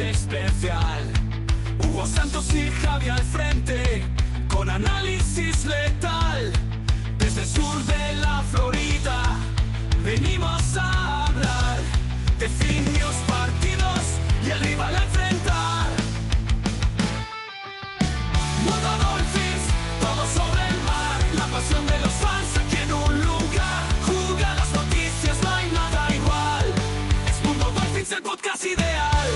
especial. Hugo Santos y Javi al frente, con análisis letal. Desde el sur de la Florida, venimos a hablar de finios partidos y el rival a enfrentar. Mundo Dolphins, todo sobre el mar, la pasión de los fans aquí en un lugar. Juega las noticias, no hay nada igual. Es Mundo Dolphins, el podcast ideal.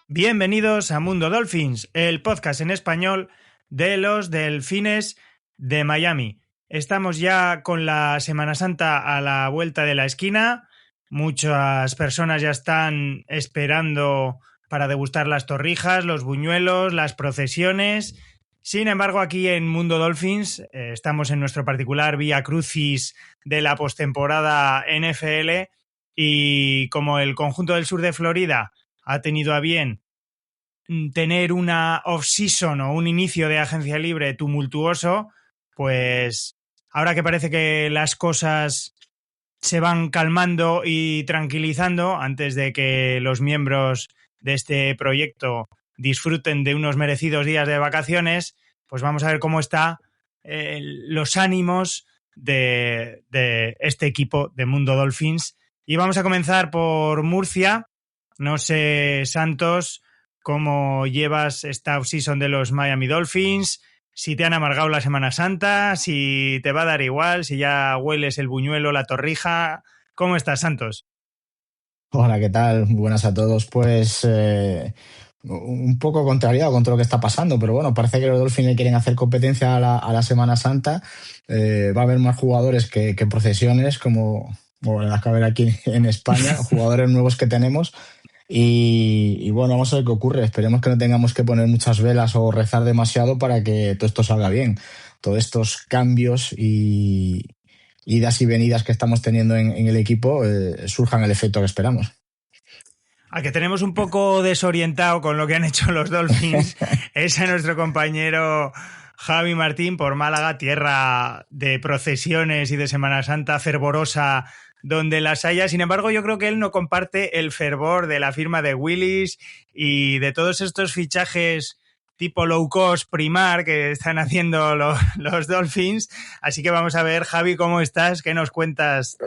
Bienvenidos a Mundo Dolphins, el podcast en español de los Delfines de Miami. Estamos ya con la Semana Santa a la vuelta de la esquina. Muchas personas ya están esperando para degustar las torrijas, los buñuelos, las procesiones. Sin embargo, aquí en Mundo Dolphins estamos en nuestro particular vía crucis de la postemporada NFL y como el conjunto del sur de Florida ha tenido a bien tener una off-season o un inicio de agencia libre tumultuoso, pues ahora que parece que las cosas se van calmando y tranquilizando antes de que los miembros de este proyecto disfruten de unos merecidos días de vacaciones, pues vamos a ver cómo están los ánimos de este equipo de Mundo Dolphins. Y vamos a comenzar por Murcia. No sé, Santos, cómo llevas esta off-season de los Miami Dolphins, si te han amargado la Semana Santa, si te va a dar igual, si ya hueles el buñuelo, la torrija. ¿Cómo estás, Santos? Hola, ¿qué tal? Buenas a todos. Pues un poco contrariado con todo lo que está pasando, pero bueno, parece que los Dolphins le quieren hacer competencia a la Semana Santa. Va a haber más jugadores que procesiones, como las que haber aquí en España, jugadores nuevos que tenemos. Y bueno, vamos a ver qué ocurre. Esperemos que no tengamos que poner muchas velas o rezar demasiado para que todo esto salga bien. Todos estos cambios y idas y venidas que estamos teniendo en el equipo surjan el efecto que esperamos. Al que tenemos un poco desorientado con lo que han hecho los Dolphins es a nuestro compañero Javi Martín por Málaga, tierra de procesiones y de Semana Santa fervorosa donde las haya. Sin embargo, yo creo que él no comparte el fervor de la firma de Willis y de todos estos fichajes tipo low cost primar que están haciendo los Dolphins. Así que vamos a ver, Javi, ¿cómo estás? ¿Qué nos cuentas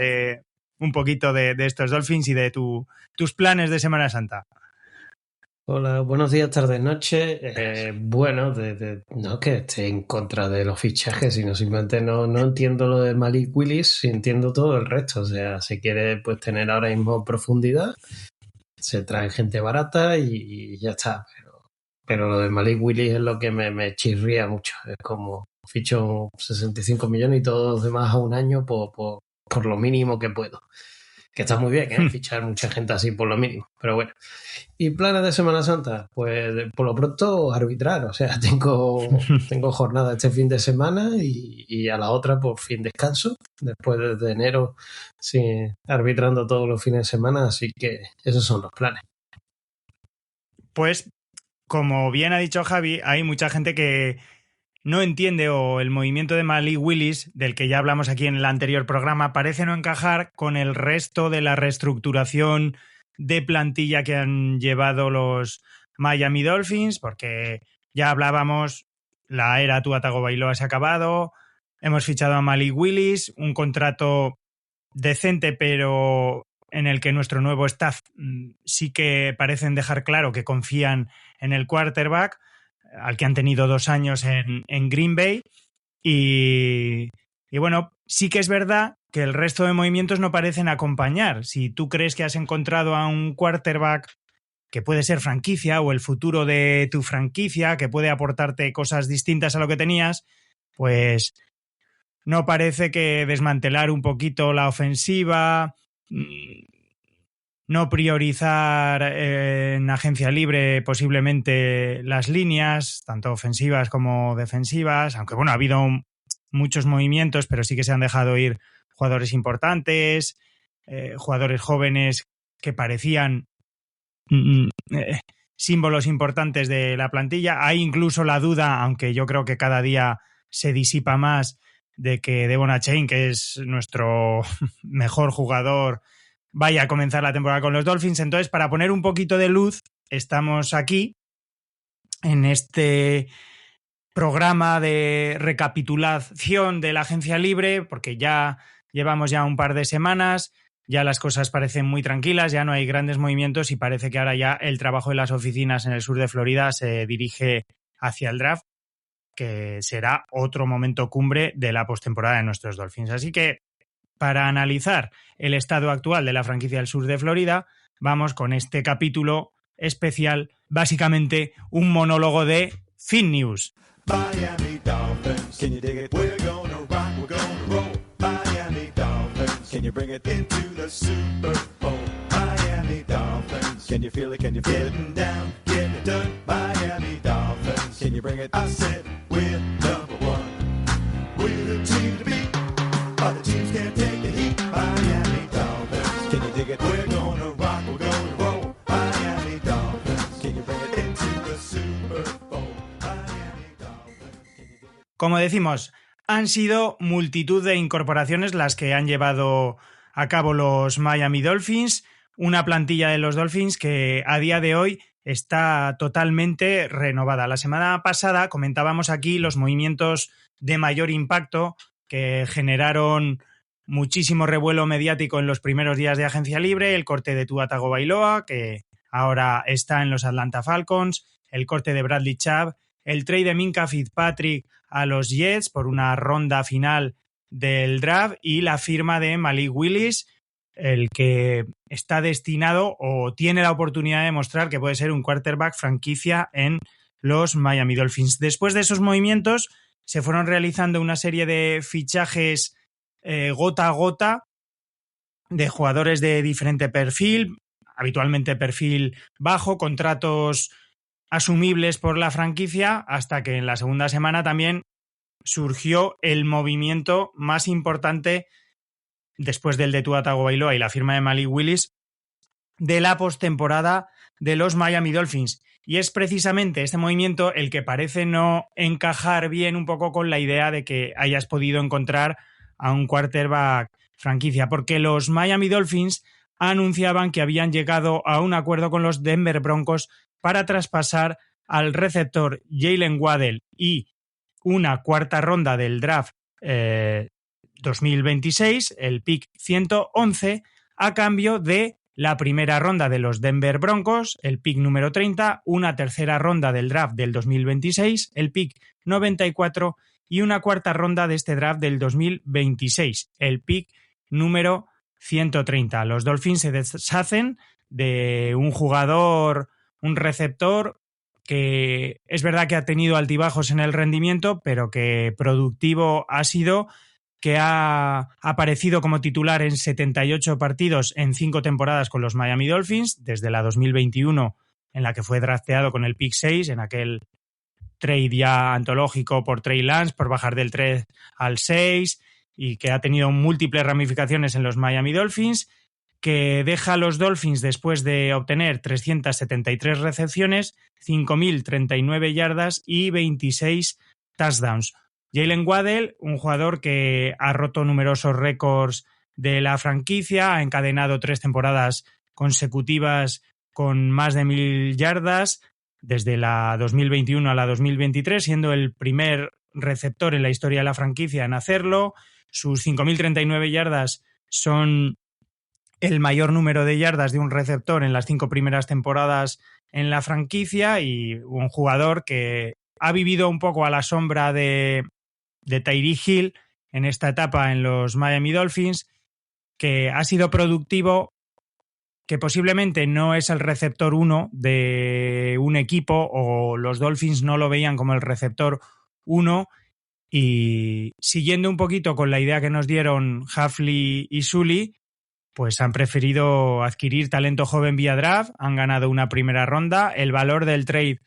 un poquito de estos Dolphins y de tus planes de Semana Santa? Hola, buenos días, tardes, noches. Bueno, no es que esté en contra de los fichajes, sino simplemente no entiendo lo de Malik Willis, entiendo todo el resto. O sea, se quiere pues tener ahora mismo profundidad, se trae gente barata y ya está. Pero lo de Malik Willis es lo que me chirría mucho. Es como ficho 65 millones y todos los demás a un año por lo mínimo que puedo. Que está muy bien, fichar mucha gente así por lo mínimo, pero bueno. ¿Y planes de Semana Santa? Pues por lo pronto arbitrar, o sea, tengo jornada este fin de semana y a la otra por fin descanso, después desde enero sí, arbitrando todos los fines de semana, así que esos son los planes. Pues, como bien ha dicho Javi, hay mucha gente que no entiende o el movimiento de Malik Willis, del que ya hablamos aquí en el anterior programa, parece no encajar con el resto de la reestructuración de plantilla que han llevado los Miami Dolphins, porque ya hablábamos, la era Tua Tagovailoa se ha acabado, hemos fichado a Malik Willis, un contrato decente, pero en el que nuestro nuevo staff sí que parecen dejar claro que confían en el quarterback, al que han tenido 2 años en Green Bay. Y bueno, sí que es verdad que el resto de movimientos no parecen acompañar. Si tú crees que has encontrado a un quarterback que puede ser franquicia o el futuro de tu franquicia, que puede aportarte cosas distintas a lo que tenías, pues no parece que desmantelar un poquito la ofensiva, no priorizar en agencia libre posiblemente las líneas, tanto ofensivas como defensivas, aunque bueno, ha habido muchos movimientos, pero sí que se han dejado ir jugadores importantes, jugadores jóvenes que parecían símbolos importantes de la plantilla. Hay incluso la duda, aunque yo creo que cada día se disipa más de que Devon Achane, que es nuestro mejor jugador, vaya a comenzar la temporada con los Dolphins. Entonces, para poner un poquito de luz, estamos aquí en este programa de recapitulación de la agencia libre, porque ya llevamos ya un par de semanas, ya las cosas parecen muy tranquilas, ya no hay grandes movimientos y parece que ahora ya el trabajo de las oficinas en el sur de Florida se dirige hacia el draft, que será otro momento cumbre de la postemporada de nuestros Dolphins. Así que, para analizar el estado actual de la franquicia del sur de Florida, vamos con este capítulo especial, básicamente un monólogo de Fin News. Miami Dolphins, can you dig it? We're gonna rock, we're gonna roll. Miami Dolphins, can you bring it into the Super Bowl? Miami Dolphins, can you feel it? Can you feel it? Getting down, getting it done. Miami Dolphins, can you bring it? I said we're number one. We're the team to beat. Other teams can't take the heat. Miami Dolphins, can you dig it? We're gonna rock, we're gonna roll. Miami Dolphins, can you bring it into the Super Bowl? Como decimos, han sido multitud de incorporaciones las que han llevado a cabo los Miami Dolphins, una plantilla de los Dolphins que a día de hoy está totalmente renovada. La semana pasada comentábamos aquí los movimientos de mayor impacto que generaron muchísimo revuelo mediático en los primeros días de agencia libre, el corte de Tua Tagovailoa, que ahora está en los Atlanta Falcons, el corte de Bradley Chubb, el trade de Minkah Fitzpatrick a los Jets por una ronda final del draft y la firma de Malik Willis, el que está destinado o tiene la oportunidad de demostrar que puede ser un quarterback franquicia en los Miami Dolphins. Después de esos movimientos se fueron realizando una serie de fichajes gota a gota de jugadores de diferente perfil, habitualmente perfil bajo, contratos asumibles por la franquicia, hasta que en la segunda semana también surgió el movimiento más importante después del de Tua Tagovailoa y la firma de Malik Willis de la postemporada de los Miami Dolphins. Y es precisamente este movimiento el que parece no encajar bien un poco con la idea de que hayas podido encontrar a un quarterback franquicia, porque los Miami Dolphins anunciaban que habían llegado a un acuerdo con los Denver Broncos para traspasar al receptor Jalen Waddell y una cuarta ronda del draft 2026, el pick 111, a cambio de la primera ronda de los Denver Broncos, el pick número 30, una tercera ronda del draft del 2026, el pick 94 y una cuarta ronda de este draft del 2026, el pick número 130. Los Dolphins se deshacen de un jugador, un receptor que es verdad que ha tenido altibajos en el rendimiento, pero que productivo ha sido, que ha aparecido como titular en 78 partidos en 5 temporadas con los Miami Dolphins, desde la 2021, en la que fue drafteado con el pick 6, en aquel trade ya antológico por Trey Lance, por bajar del 3 al 6, y que ha tenido múltiples ramificaciones en los Miami Dolphins, que deja a los Dolphins después de obtener 373 recepciones, 5.039 yardas y 26 touchdowns. Jalen Waddell, un jugador que ha roto numerosos récords de la franquicia, ha encadenado 3 temporadas consecutivas con más de 1.000 yardas, desde la 2021 a la 2023, siendo el primer receptor en la historia de la franquicia en hacerlo. Sus 5.039 yardas son el mayor número de yardas de un receptor en las 5 primeras temporadas en la franquicia, y un jugador que ha vivido un poco a la sombra de Tyreek Hill en esta etapa en los Miami Dolphins, que ha sido productivo, que posiblemente no es el receptor 1 de un equipo, o los Dolphins no lo veían como el receptor 1, y siguiendo un poquito con la idea que nos dieron Hafley y Sully, pues han preferido adquirir talento joven vía draft, han ganado una primera ronda. El valor del trade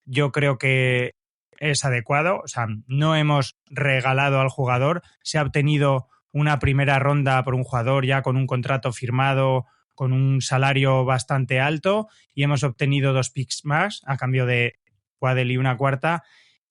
yo creo que es adecuado, o sea, no hemos regalado al jugador, se ha obtenido una primera ronda por un jugador ya con un contrato firmado, con un salario bastante alto, y hemos obtenido 2 picks más a cambio de Waddell y una cuarta,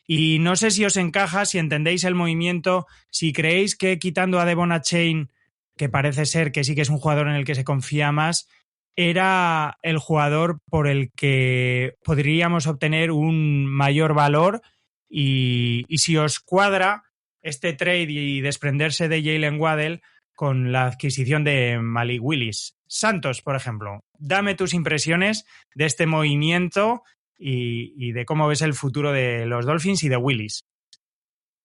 Y no sé si os encaja, si entendéis el movimiento, si creéis que quitando a Devon Achane, que parece ser que sí que es un jugador en el que se confía más, era el jugador por el que podríamos obtener un mayor valor y si os cuadra este trade y desprenderse de Jalen Waddell con la adquisición de Malik Willis. Santos, por ejemplo, dame tus impresiones de este movimiento y de cómo ves el futuro de los Dolphins y de Willis.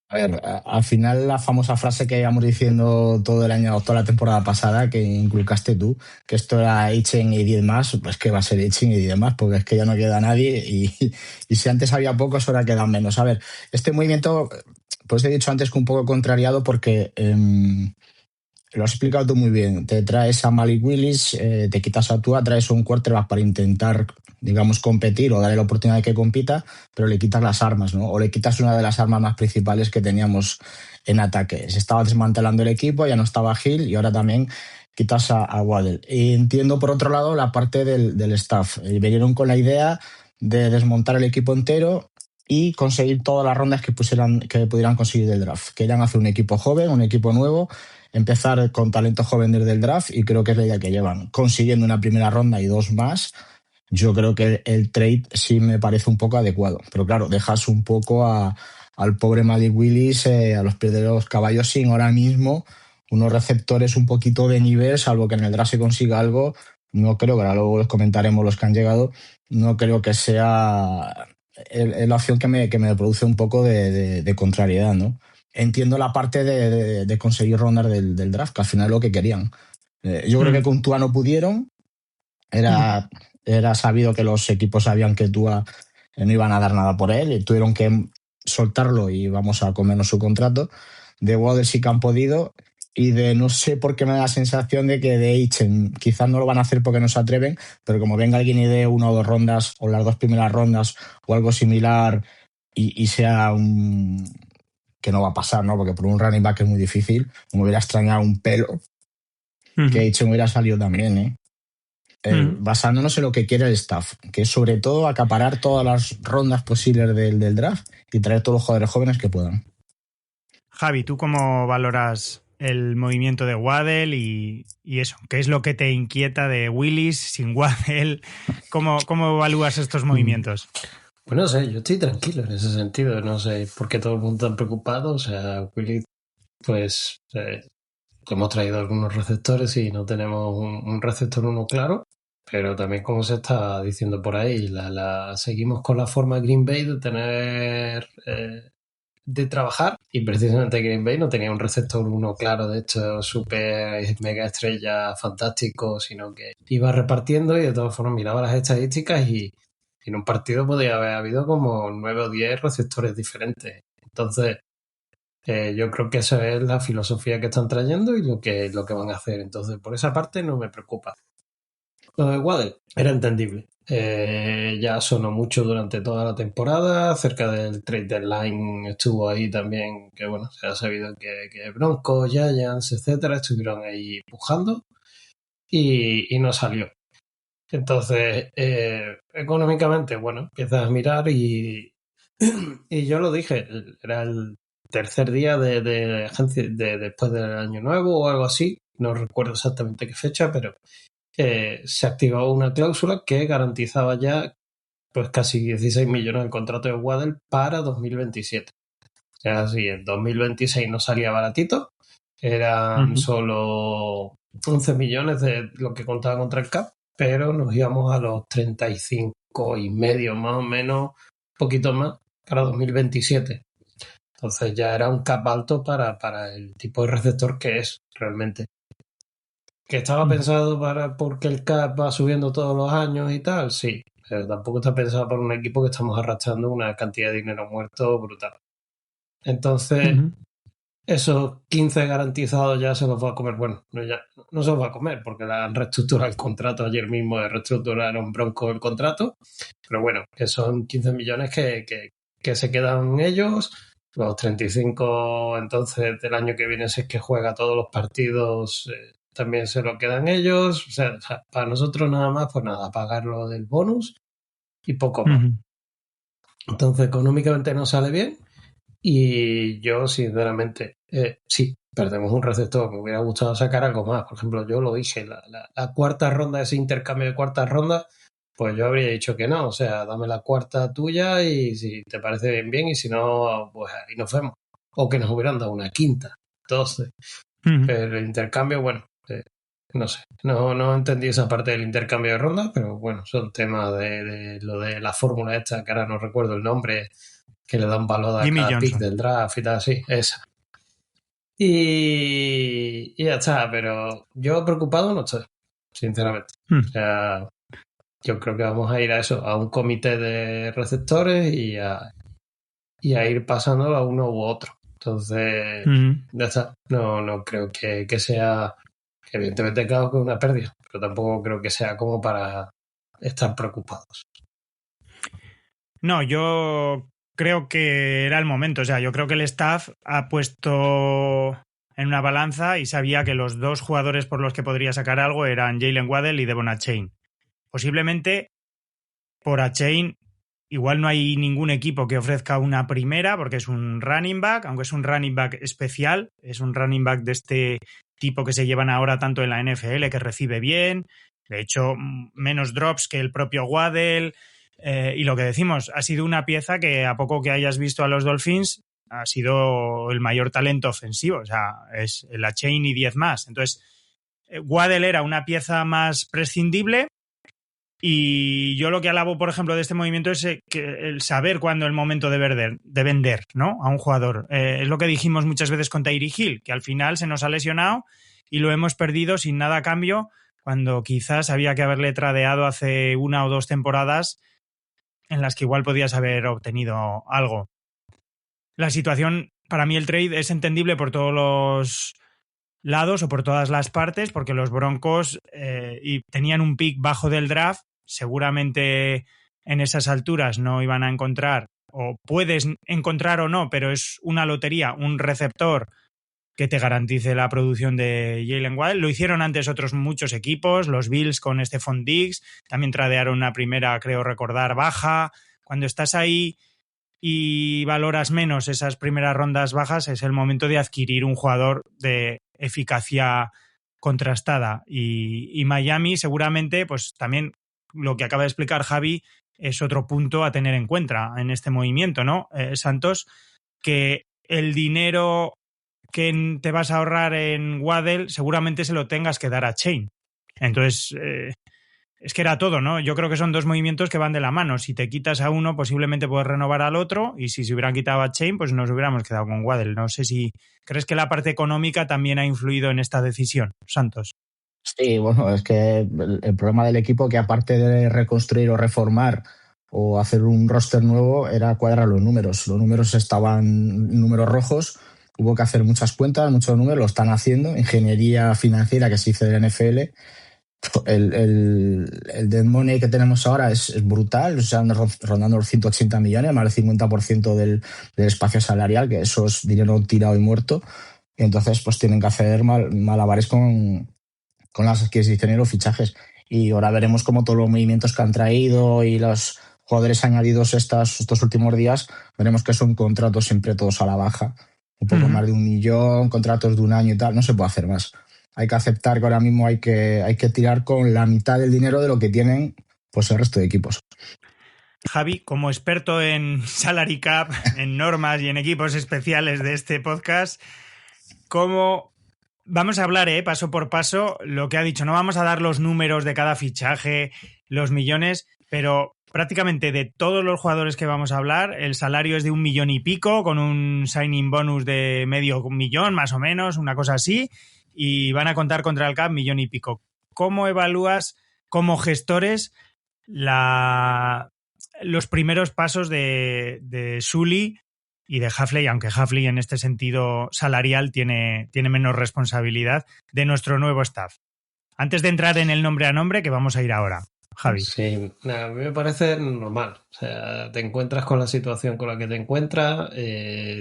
A ver, al final la famosa frase que íbamos diciendo todo el año, toda la temporada pasada, que inculcaste tú, que esto era Etienne y 10 más, pues que va a ser Etienne y 10 más, porque es que ya no queda nadie y si antes había pocos, ahora quedan menos. A ver, este movimiento, pues he dicho antes que un poco contrariado porque lo has explicado tú muy bien. Te traes a Malik Willis, te quitas a Tua, traes un quarterback para intentar, digamos, competir o darle la oportunidad de que compita, pero le quitas las armas, ¿no? O le quitas una de las armas más principales que teníamos en ataque. Se estaba desmantelando el equipo, ya no estaba Hill y ahora también quitas a Waddle. Y entiendo, por otro lado, la parte del staff. Vinieron con la idea de desmontar el equipo entero y conseguir todas las rondas que pudieran conseguir del draft. Querían hacer un equipo joven, un equipo nuevo, empezar con talento joven desde el draft y creo que es la idea que llevan. Consiguiendo una primera ronda y 2 más, yo creo que el trade sí me parece un poco adecuado. Pero claro, dejas un poco al pobre Malik Willis a los pies de los caballos sin ahora mismo unos receptores un poquito de nivel, salvo que en el draft se consiga algo. No creo, que ahora luego les comentaremos los que han llegado, no creo que sea la opción que me produce un poco de contrariedad, ¿no? Entiendo la parte de conseguir rondas del draft, que al final es lo que querían. Yo creo que con Tua no pudieron. Era sabido que los equipos sabían que Tua no iban a dar nada por él y tuvieron que soltarlo y vamos a comernos su contrato. De Waddle sí que han podido y de no sé por qué me da la sensación de que de Hitchen quizás no lo van a hacer porque no se atreven, pero como venga alguien y dé 1 o 2 rondas o las 2 primeras rondas o algo similar y sea un... que no va a pasar, ¿no? Porque por un running back es muy difícil. Me hubiera extrañado un pelo que Hitchen hubiera salido también, ¿eh? Basándonos en lo que quiere el staff, que es sobre todo acaparar todas las rondas posibles del draft y traer todos los jugadores jóvenes que puedan. Javi, ¿tú cómo valoras el movimiento de Waddell y eso? ¿Qué es lo que te inquieta de Willis sin Waddell? ¿Cómo evalúas estos movimientos? Bueno, no sé, yo estoy tranquilo en ese sentido. No sé por qué todo el mundo está preocupado. O sea, Willis, pues hemos traído algunos receptores y no tenemos un receptor uno claro. Pero también, como se está diciendo por ahí, seguimos con la forma Green Bay de tener... de trabajar y precisamente Green Bay no tenía un receptor uno claro, de hecho súper mega estrella fantástico, sino que iba repartiendo y de todas formas miraba las estadísticas y en un partido podía haber habido como 9 o 10 receptores diferentes. Entonces yo creo que esa es la filosofía que están trayendo y lo que van a hacer. Entonces por esa parte no me preocupa. Lo de Waddle era entendible. Ya sonó mucho durante toda la temporada. Cerca del trade deadline estuvo ahí también, que bueno, se ha sabido que Broncos, Giants, etcétera, estuvieron ahí pujando y no salió. Entonces, económicamente, bueno, empiezas a mirar y yo lo dije, era el tercer día de agencia después del año nuevo o algo así. No recuerdo exactamente qué fecha, pero se activó una cláusula que garantizaba ya pues casi 16 millones de contrato de Waddle para 2027. O sea, si en 2026 no salía baratito, eran solo 11 millones de lo que contaba contra el cap, pero nos íbamos a los 35 y medio más o menos, poquito más, para 2027. Entonces ya era un cap alto para el tipo de receptor que es realmente. ¿Que estaba pensado porque el cap va subiendo todos los años y tal? Sí, pero tampoco está pensado para un equipo que estamos arrastrando una cantidad de dinero muerto brutal. Entonces, esos 15 garantizados ya se los va a comer. Bueno, no se los va a comer porque le han reestructurado el contrato. Ayer mismo reestructuraron Bronco el contrato. Pero bueno, que son 15 millones que se quedan ellos. Los 35 entonces del año que viene, si es que juega todos los partidos... también se lo quedan ellos. O sea, para nosotros nada más, pues nada, pagar lo del bonus y poco más. Entonces, económicamente no sale bien. Y yo, sinceramente, sí, perdemos un receptor. Me hubiera gustado sacar algo más. Por ejemplo, yo lo dije, la cuarta ronda, ese intercambio de cuarta ronda, pues yo habría dicho que no. O sea, dame la cuarta tuya y si te parece bien, bien. Y si no, pues ahí nos vemos. O que nos hubieran dado una quinta, 12. Pero el intercambio, bueno, no sé. No entendí esa parte del intercambio de rondas, pero bueno, son temas de lo de la fórmula esta, que ahora no recuerdo el nombre, que le dan valor a Jimmy cada pick Johnson. del draft y tal, así, esa. Y ya está, pero yo preocupado no estoy, sinceramente. O sea, yo creo que vamos a ir a eso, a un comité de receptores y a ir pasándolo a uno u otro. Entonces, ya está. No creo que sea, que evidentemente claro que es una pérdida, pero tampoco creo que sea como para estar preocupados. No, yo creo que era el momento. O sea, yo creo que el staff ha puesto en una balanza y sabía que los dos jugadores por los que podría sacar algo eran Jalen Waddell y Devon Achane. Posiblemente por Achane igual no hay ningún equipo que ofrezca una primera porque es un running back, aunque es un running back especial, es un running back de este tipo que se llevan ahora tanto en la NFL, que recibe bien, de hecho menos drops que el propio Waddell. Y lo que decimos, ha sido una pieza que a poco que hayas visto a los Dolphins ha sido el mayor talento ofensivo, o sea, es la chain y 10 más. Entonces, Waddell era una pieza más prescindible y yo lo que alabo, por ejemplo, de este movimiento es que el saber cuándo es el momento de vender, ¿no? A un jugador. Es lo que dijimos muchas veces con Tyreek Hill, que al final se nos ha lesionado y lo hemos perdido sin nada a cambio, cuando quizás había que haberle tradeado hace 1 o 2 temporadas en las que igual podías haber obtenido algo. La situación, para mí el trade es entendible por todos los lados o por todas las partes, porque los Broncos tenían un pick bajo del draft, seguramente en esas alturas no iban a encontrar, o puedes encontrar o no, pero es una lotería, un receptor que te garantice la producción de Jalen Waddell. Lo hicieron antes otros muchos equipos, los Bills con Stephon Diggs, también tradearon una primera, creo recordar, baja. Cuando estás ahí y valoras menos esas primeras rondas bajas, es el momento de adquirir un jugador de eficacia contrastada. Y Miami seguramente, pues también lo que acaba de explicar Javi, es otro punto a tener en cuenta en este movimiento, ¿no? Santos, que el dinero que te vas a ahorrar en Waddell seguramente se lo tengas que dar a Chain. Entonces, es que era todo, ¿no? Yo creo que son dos movimientos que van de la mano. Si te quitas a uno, posiblemente puedes renovar al otro, y si se hubieran quitado a Chain, pues nos hubiéramos quedado con Waddell. No sé si crees que la parte económica también ha influido en esta decisión, Santos. Sí, bueno, es que el problema del equipo, que aparte de reconstruir o reformar o hacer un roster nuevo, era cuadrar los números. Los números estaban números rojos, hubo que hacer muchas cuentas, muchos números, lo están haciendo. Ingeniería financiera que se hizo del NFL. El dead money que tenemos ahora es brutal, o sea, rondando los 180 millones, más del 50% del espacio salarial, que eso es dinero tirado y muerto. Y entonces, pues tienen que hacer malabares con las adquisiciones y los fichajes. Y ahora veremos cómo todos los movimientos que han traído y los jugadores añadidos estos últimos días, veremos que son contratos siempre todos a la baja. Un poco más de 1 millón, contratos de 1 año y tal, no se puede hacer más. Hay que aceptar que ahora mismo hay que tirar con la mitad del dinero de lo que tienen pues el resto de equipos. Javi, como experto en salary cap, en normas y en equipos especiales de este podcast, ¿cómo... Vamos a hablar paso por paso lo que ha dicho. No vamos a dar los números de cada fichaje, los millones, pero prácticamente de todos los jugadores que vamos a hablar, el salario es de 1 millón y pico, con un signing bonus de medio millón, más o menos, una cosa así, y van a contar contra el cap 1 millón y pico. ¿Cómo evalúas como gestores los primeros pasos de Sully y de Hafley, aunque Hafley en este sentido salarial tiene menos responsabilidad, de nuestro nuevo staff? Antes de entrar en el nombre a nombre, que vamos a ir ahora, Javi. Sí, a mí me parece normal. O sea, te encuentras con la situación con la que te encuentras,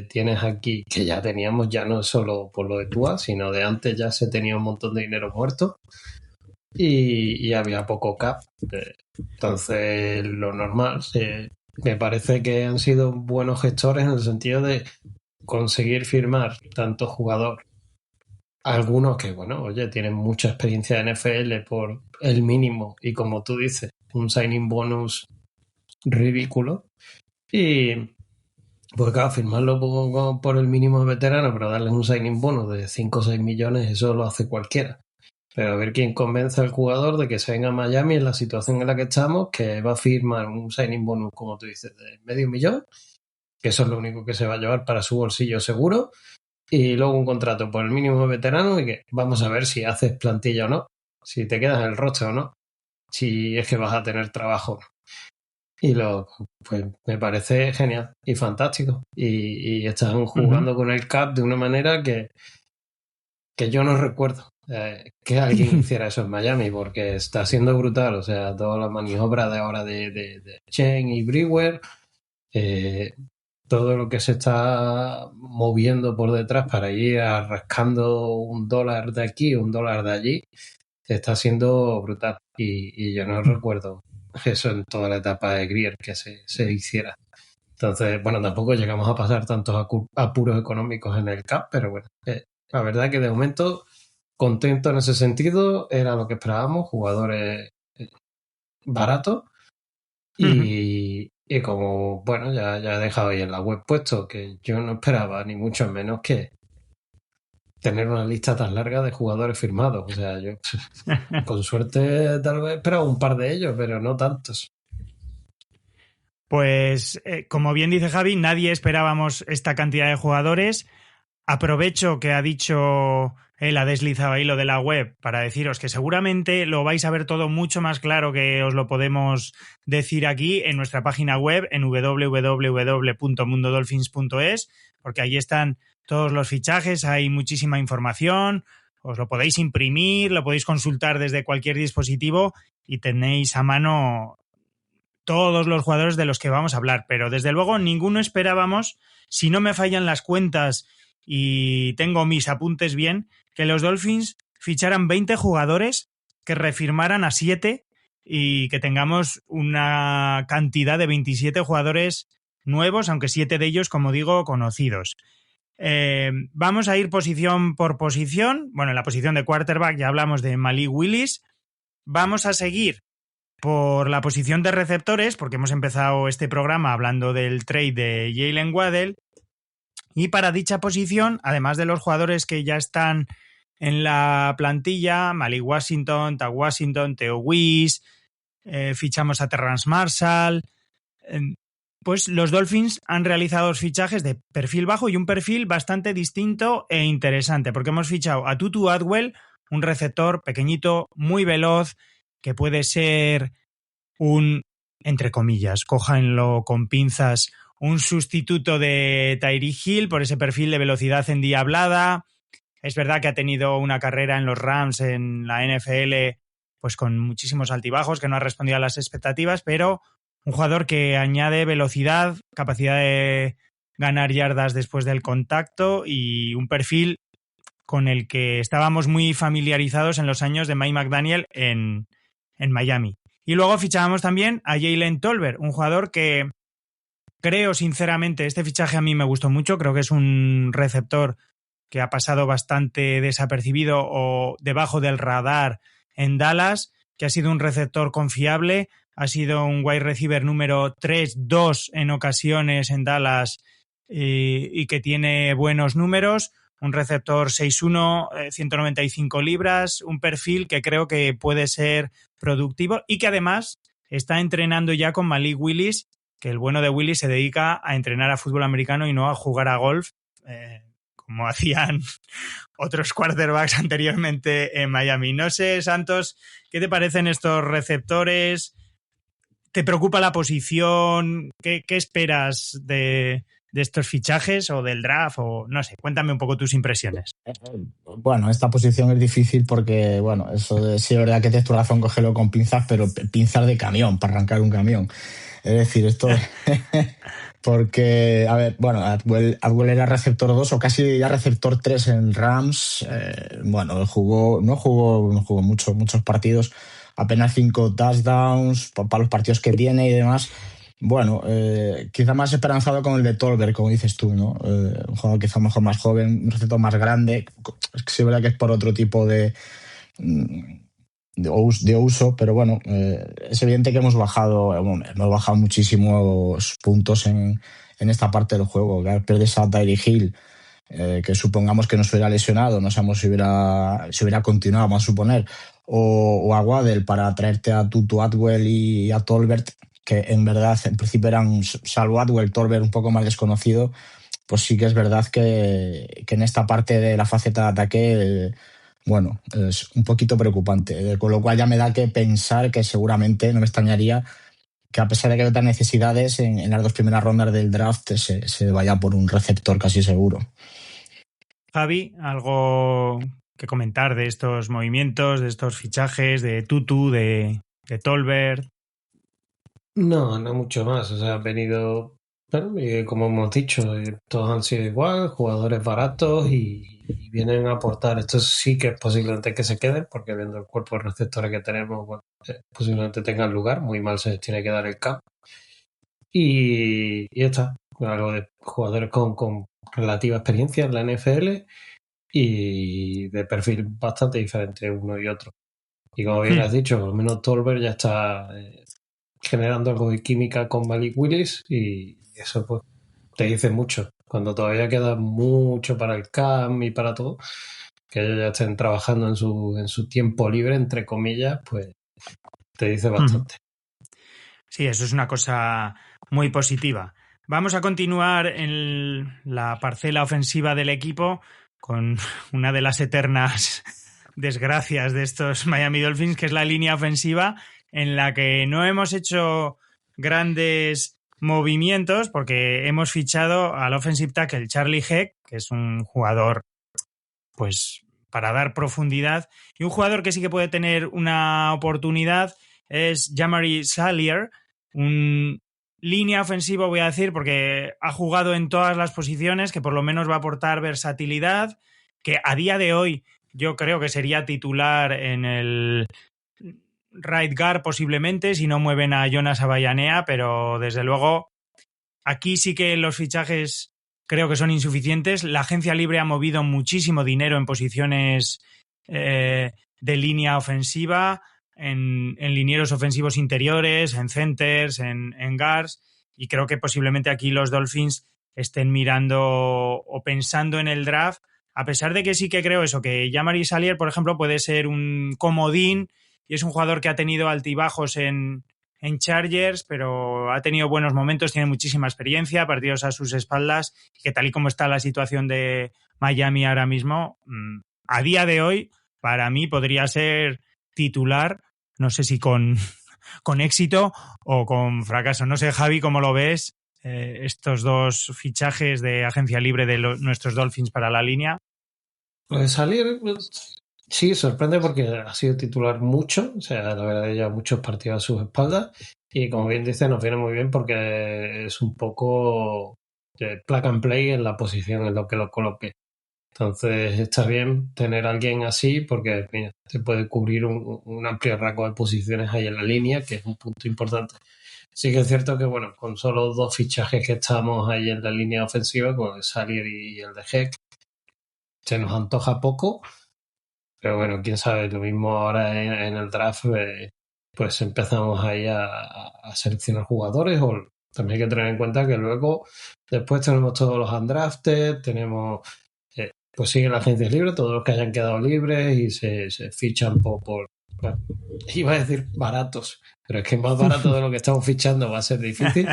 tienes aquí, que ya teníamos, ya no solo por lo de Tua, sino de antes ya se tenía un montón de dinero muerto y había poco cap. Entonces, lo normal, me parece que han sido buenos gestores en el sentido de conseguir firmar tanto jugador, algunos que, bueno, oye, tienen mucha experiencia en NFL por el mínimo y como tú dices, un signing bonus ridículo. Y pues claro, firmarlo por el mínimo de veterano, pero darles un signing bonus de 5 o 6 millones, eso lo hace cualquiera. Pero a ver quién convence al jugador de que se venga a Miami en la situación en la que estamos, que va a firmar un signing bonus, como tú dices, de $500,000, que eso es lo único que se va a llevar para su bolsillo seguro, y luego un contrato por el mínimo de veterano y que vamos a ver si haces plantilla o no, si te quedas en el roster o no, si es que vas a tener trabajo. Y pues me parece genial y fantástico. Y están jugando con el cap de una manera que yo no recuerdo que alguien hiciera eso en Miami, porque está siendo brutal. O sea, toda la maniobra de ahora de Chen y Brewer, todo lo que se está moviendo por detrás para ir rascando $1 de aquí, $1 de allí, está siendo brutal. Y yo no recuerdo eso en toda la etapa de Grier que se hiciera. Entonces, bueno, tampoco llegamos a pasar tantos apuros económicos en el CAP, pero bueno, la verdad que de momento contento en ese sentido, era lo que esperábamos, jugadores baratos y como, bueno, ya he dejado ahí en la web puesto que yo no esperaba ni mucho menos que tener una lista tan larga de jugadores firmados. O sea, yo con suerte tal vez esperaba un par de ellos, pero no tantos. Pues, como bien dice Javi, nadie esperábamos esta cantidad de jugadores. Aprovecho que ha dicho, él ha deslizado ahí lo de la web para deciros que seguramente lo vais a ver todo mucho más claro que os lo podemos decir aquí en nuestra página web en www.mundodolphins.es, porque ahí están todos los fichajes, hay muchísima información, os lo podéis imprimir, lo podéis consultar desde cualquier dispositivo y tenéis a mano todos los jugadores de los que vamos a hablar, pero desde luego ninguno esperábamos, si no me fallan las cuentas y tengo mis apuntes bien, que los Dolphins ficharan 20 jugadores, que refirmaran a 7 y que tengamos una cantidad de 27 jugadores nuevos, aunque 7 de ellos, como digo, conocidos. Vamos a ir posición por posición. Bueno, en la posición de quarterback ya hablamos de Malik Willis. Vamos a seguir por la posición de receptores, porque hemos empezado este programa hablando del trade de Jalen Waddell. Y para dicha posición, además de los jugadores que ya están en la plantilla, Malik Washington, Tag Washington, Theo Weiss, fichamos a Terrence Marshall, pues los Dolphins han realizado dos fichajes de perfil bajo y un perfil bastante distinto e interesante, porque hemos fichado a Tutu Atwell, un receptor pequeñito, muy veloz, que puede ser un, entre comillas, cójanlo con pinzas, un sustituto de Tyreek Hill por ese perfil de velocidad endiablada. Es verdad que ha tenido una carrera en los Rams en la NFL pues con muchísimos altibajos, que no ha respondido a las expectativas, pero un jugador que añade velocidad, capacidad de ganar yardas después del contacto y un perfil con el que estábamos muy familiarizados en los años de Mike McDaniel en Miami. Y luego fichábamos también a Jalen Tolbert, un jugador que creo sinceramente, este fichaje a mí me gustó mucho, creo que es un receptor que ha pasado bastante desapercibido o debajo del radar en Dallas, que ha sido un receptor confiable, ha sido un wide receiver número 3-2 en ocasiones en Dallas y que tiene buenos números, un receptor 6'1", 195 libras, un perfil que creo que puede ser productivo y que además está entrenando ya con Malik Willis, que el bueno de Willis se dedica a entrenar a fútbol americano y no a jugar a golf, como hacían otros quarterbacks anteriormente en Miami. No sé, Santos, ¿qué te parecen estos receptores? ¿Te preocupa la posición? ¿Qué esperas de estos fichajes o del draft? O no sé, cuéntame un poco tus impresiones. Bueno, esta posición es difícil porque, bueno, eso de sí es verdad que tienes tu razón, cógelo con pinzas, pero pinzas de camión, para arrancar un camión. Es decir, esto porque, a ver, bueno, Atwell era receptor 2 o casi ya receptor 3 en Rams. Bueno, no jugó muchos partidos, apenas 5 touchdowns para los partidos que tiene y demás. Bueno, quizá más esperanzado con el de Tolberg, como dices tú, ¿no? Un jugador quizá mejor más joven, un receptor más grande. Es que sí, es verdad que es por otro tipo mm, de uso, pero bueno, es evidente que hemos bajado muchísimos puntos en esta parte del juego. Que pierdes a Tyreek Hill, que supongamos que no se hubiera lesionado, no sabemos si hubiera continuado, vamos a suponer, o a Waddle para traerte a Tutu Atwell y a Tolbert, que en verdad en principio eran, salvo Atwell, Tolbert un poco más desconocido, pues sí que es verdad que en esta parte de la faceta de ataque, bueno, es un poquito preocupante, con lo cual ya me da que pensar que seguramente, no me extrañaría, que a pesar de que hay otras necesidades, en las dos primeras rondas del draft se vaya por un receptor casi seguro. Javi, ¿algo que comentar de estos movimientos, de estos fichajes, de Tutu, de Tolbert? No, no mucho más. O sea, han venido, bueno, y como hemos dicho, todos han sido igual, jugadores baratos y vienen a aportar. Esto sí que es posiblemente que se queden, porque viendo el cuerpo de receptores que tenemos, bueno, posiblemente tengan lugar. Muy mal se les tiene que dar el campo. Y ya está. Algo de jugadores con relativa experiencia en la NFL y de perfil bastante diferente uno y otro. Y como bien has dicho, por lo menos Tolbert ya está generando algo de química con Malik Willis y eso pues te dice mucho. Cuando todavía queda mucho para el camp y para todo, que ellos ya estén trabajando en su tiempo libre, entre comillas, pues te dice bastante. Sí, eso es una cosa muy positiva. Vamos a continuar en la parcela ofensiva del equipo con una de las eternas desgracias de estos Miami Dolphins, que es la línea ofensiva, en la que no hemos hecho grandes movimientos porque hemos fichado al offensive tackle Charlie Heck, que es un jugador pues para dar profundidad, y un jugador que sí que puede tener una oportunidad es Jamari Salyer, un línea ofensiva, voy a decir, porque ha jugado en todas las posiciones, que por lo menos va a aportar versatilidad, que a día de hoy yo creo que sería titular en el right guard posiblemente, si no mueven a Jonas Avellaneda, pero desde luego aquí sí que los fichajes creo que son insuficientes. La agencia libre ha movido muchísimo dinero en posiciones de línea ofensiva, en linieros ofensivos interiores, en centers, en guards, y creo que posiblemente aquí los Dolphins estén mirando o pensando en el draft, a pesar de que sí que creo eso, que Jamari Salyer, por ejemplo, puede ser un comodín y es un jugador que ha tenido altibajos en Chargers, pero ha tenido buenos momentos, tiene muchísima experiencia, partidos a sus espaldas, y que tal y como está la situación de Miami ahora mismo, a día de hoy, para mí podría ser titular, no sé si con éxito o con fracaso. No sé, Javi, ¿cómo lo ves? Estos dos fichajes de agencia libre de nuestros Dolphins para la línea. Lo de Salyer, sí, sorprende porque ha sido titular mucho, o sea, la verdad lleva muchos partidos a sus espaldas y como bien dice nos viene muy bien porque es un poco de plug and play en la posición en lo que lo coloque. Entonces está bien tener a alguien así porque mira, te puede cubrir un amplio rango de posiciones ahí en la línea, que es un punto importante. Sí que es cierto que bueno, con solo dos fichajes que estamos ahí en la línea ofensiva, con el Salyer y el de Heck, se nos antoja poco. Pero bueno, quién sabe, lo mismo ahora en el draft, pues empezamos ahí a seleccionar jugadores, o también hay que tener en cuenta que luego, después tenemos todos los undrafted, tenemos, pues siguen las agencias libres, todos los que hayan quedado libres y se fichan bueno, iba a decir baratos, pero es que más barato de lo que estamos fichando va a ser difícil.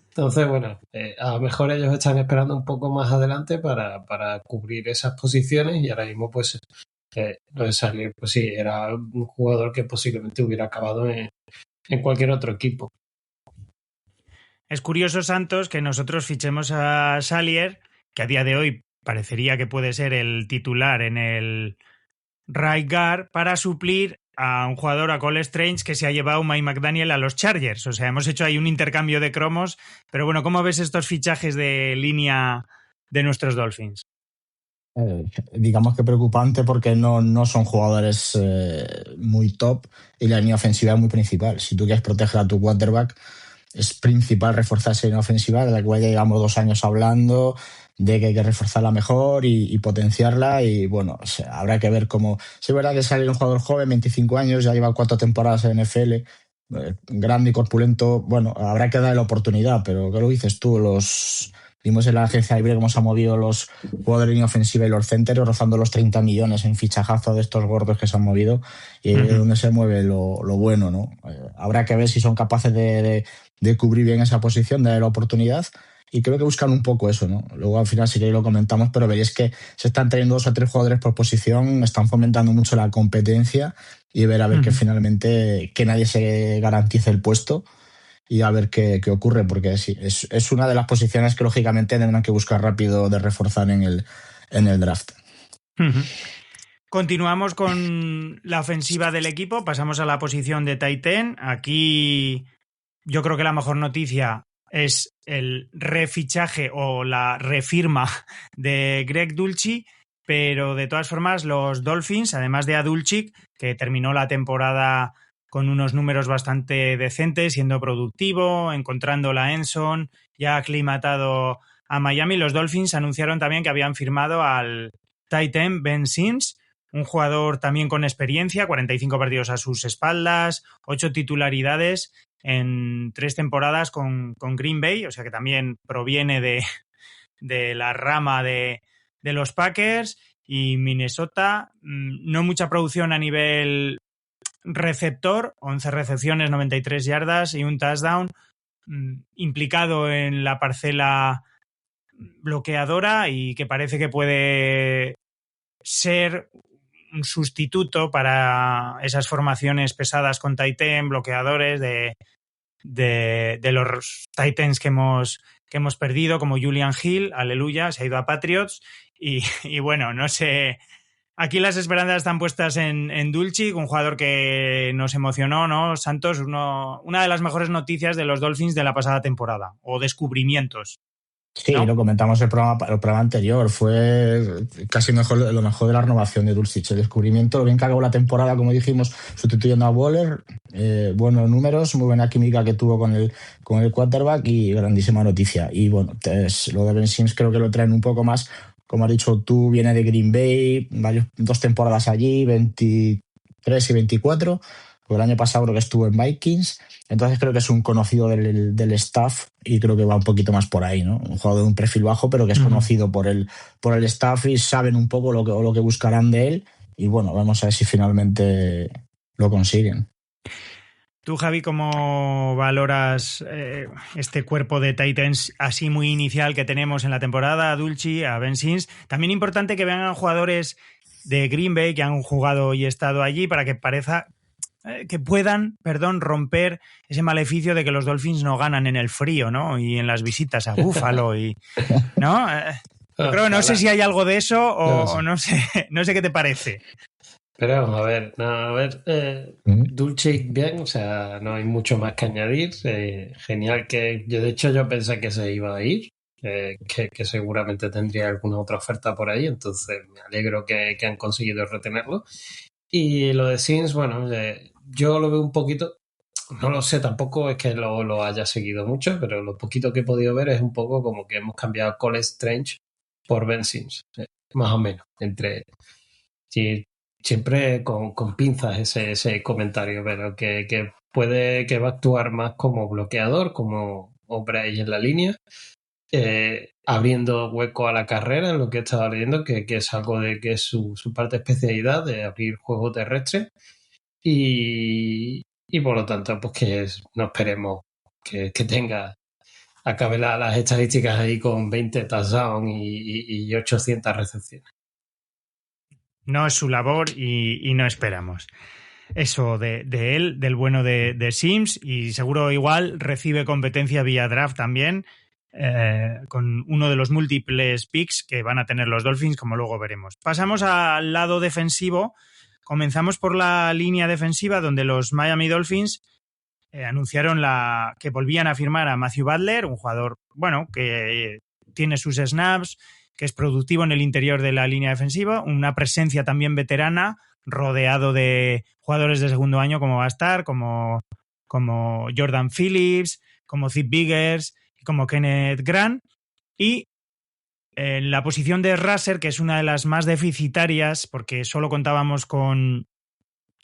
Entonces, bueno, a lo mejor ellos están esperando un poco más adelante para cubrir esas posiciones y ahora mismo pues lo de Salyer, pues sí, era un jugador que posiblemente hubiera acabado en cualquier otro equipo. Es curioso, Santos, que nosotros fichemos a Salyer, que a día de hoy parecería que puede ser el titular en el right guard, para suplir a un jugador, a Cole Strange, que se ha llevado Mike McDaniel a los Chargers. O sea, hemos hecho ahí un intercambio de cromos. Pero bueno, ¿cómo ves estos fichajes de línea de nuestros Dolphins? Digamos que preocupante porque no son jugadores muy top y la línea ofensiva es muy principal. Si tú quieres proteger a tu quarterback, es principal reforzar esa línea ofensiva, de la cual ya llevamos 2 años hablando, de que hay que reforzarla mejor y potenciarla. Y bueno, o sea, habrá que ver cómo. Sí, es verdad que sale un jugador joven, 25 años, ya lleva 4 temporadas en NFL, grande y corpulento. Bueno, habrá que darle la oportunidad, pero ¿qué lo dices tú? Vimos en la agencia libre cómo se han movido los jugadores de línea ofensiva y los centers, rozando los 30 millones en fichajazo de estos gordos que se han movido, y ahí es donde se mueve lo bueno, ¿no? Habrá que ver si son capaces de cubrir bien esa posición, de darle la oportunidad. Y creo que buscan un poco eso, ¿no? Luego al final si queréis lo comentamos, pero veréis que se están trayendo 2 o 3 jugadores por posición, están fomentando mucho la competencia y ver a ver que finalmente que nadie se garantice el puesto y a ver qué ocurre, porque sí, es una de las posiciones que lógicamente tendrán que buscar rápido de reforzar en el draft. Continuamos con la ofensiva del equipo, pasamos a la posición de tight end. Aquí yo creo que la mejor noticia es el refichaje o la refirma de Greg Dulcich, pero de todas formas los Dolphins, además de a Dulcich, que terminó la temporada con unos números bastante decentes, siendo productivo, encontrando la endzone, ya aclimatado a Miami, los Dolphins anunciaron también que habían firmado al tight end Ben Sims, un jugador también con experiencia, 45 partidos a sus espaldas, 8 titularidades en 3 temporadas con Green Bay, o sea que también proviene de la rama de los Packers y Minnesota. No mucha producción a nivel receptor, 11 recepciones, 93 yardas y un touchdown, implicado en la parcela bloqueadora y que parece que puede ser un sustituto para esas formaciones pesadas con tight end, bloqueadores de los tight ends que hemos perdido, como Julian Hill, aleluya, se ha ido a Patriots y bueno, no sé. Aquí las esperanzas están puestas en Dulcich, un jugador que nos emocionó, ¿no, Santos? Una de las mejores noticias de los Dolphins de la pasada temporada, o descubrimientos. Sí, ¿no? Lo comentamos el programa anterior, fue casi lo mejor de la renovación de Dulcich, el descubrimiento, lo bien que acabó la temporada, como dijimos, sustituyendo a Waller, buenos números, muy buena química que tuvo con el quarterback y grandísima noticia. Y bueno, lo de Ben Sims creo que lo traen un poco más. Como has dicho tú, viene de Green Bay, 2 temporadas allí, 23 y 24. El año pasado creo que estuvo en Vikings. Entonces creo que es un conocido del staff y creo que va un poquito más por ahí, ¿no? Un jugador de un perfil bajo, pero que es conocido por el staff y saben un poco lo que buscarán de él. Y bueno, vamos a ver si finalmente lo consiguen. Tú, Javi, ¿cómo valoras este cuerpo de Titans así muy inicial que tenemos en la temporada? A Dulcich, a Ben Sims. También importante que vengan jugadores de Green Bay que han jugado y estado allí para que puedan romper ese maleficio de que los Dolphins no ganan en el frío, ¿no? Y en las visitas a Buffalo y, ¿no? Yo creo, no sé si hay algo de eso o no sé qué te parece. Pero a ver, Dulcich bien, o sea, no hay mucho más que añadir. Genial que yo pensé que se iba a ir, que seguramente tendría alguna otra oferta por ahí, entonces me alegro que han conseguido retenerlo. Y lo de Sims, bueno, yo lo veo un poquito, no lo sé, tampoco es que lo haya seguido mucho, pero lo poquito que he podido ver es un poco como que hemos cambiado Cole Strange por Ben Sims, más o menos, sí, siempre con pinzas ese comentario, pero que puede que va a actuar más como bloqueador, como hombre ahí en la línea, abriendo hueco a la carrera, en lo que he estado leyendo, que es algo de que es su parte de especialidad, de abrir juego terrestre, y por lo tanto, pues que no esperemos que acabe las estadísticas ahí con 20 touchdowns y 800 recepciones. No es su labor y no esperamos eso de él, del bueno de Sims, y seguro igual recibe competencia vía draft también, con uno de los múltiples picks que van a tener los Dolphins, como luego veremos. Pasamos al lado defensivo. Comenzamos por la línea defensiva, donde los Miami Dolphins anunciaron que volvían a firmar a Matthew Butler, un jugador, bueno, que tiene sus snaps, que es productivo en el interior de la línea defensiva, una presencia también veterana, rodeado de jugadores de segundo año como va a estar, como Jordan Phillips, como Zip Biggers y como Kenneth Grant. Y en la posición de Raser, que es una de las más deficitarias, porque solo contábamos con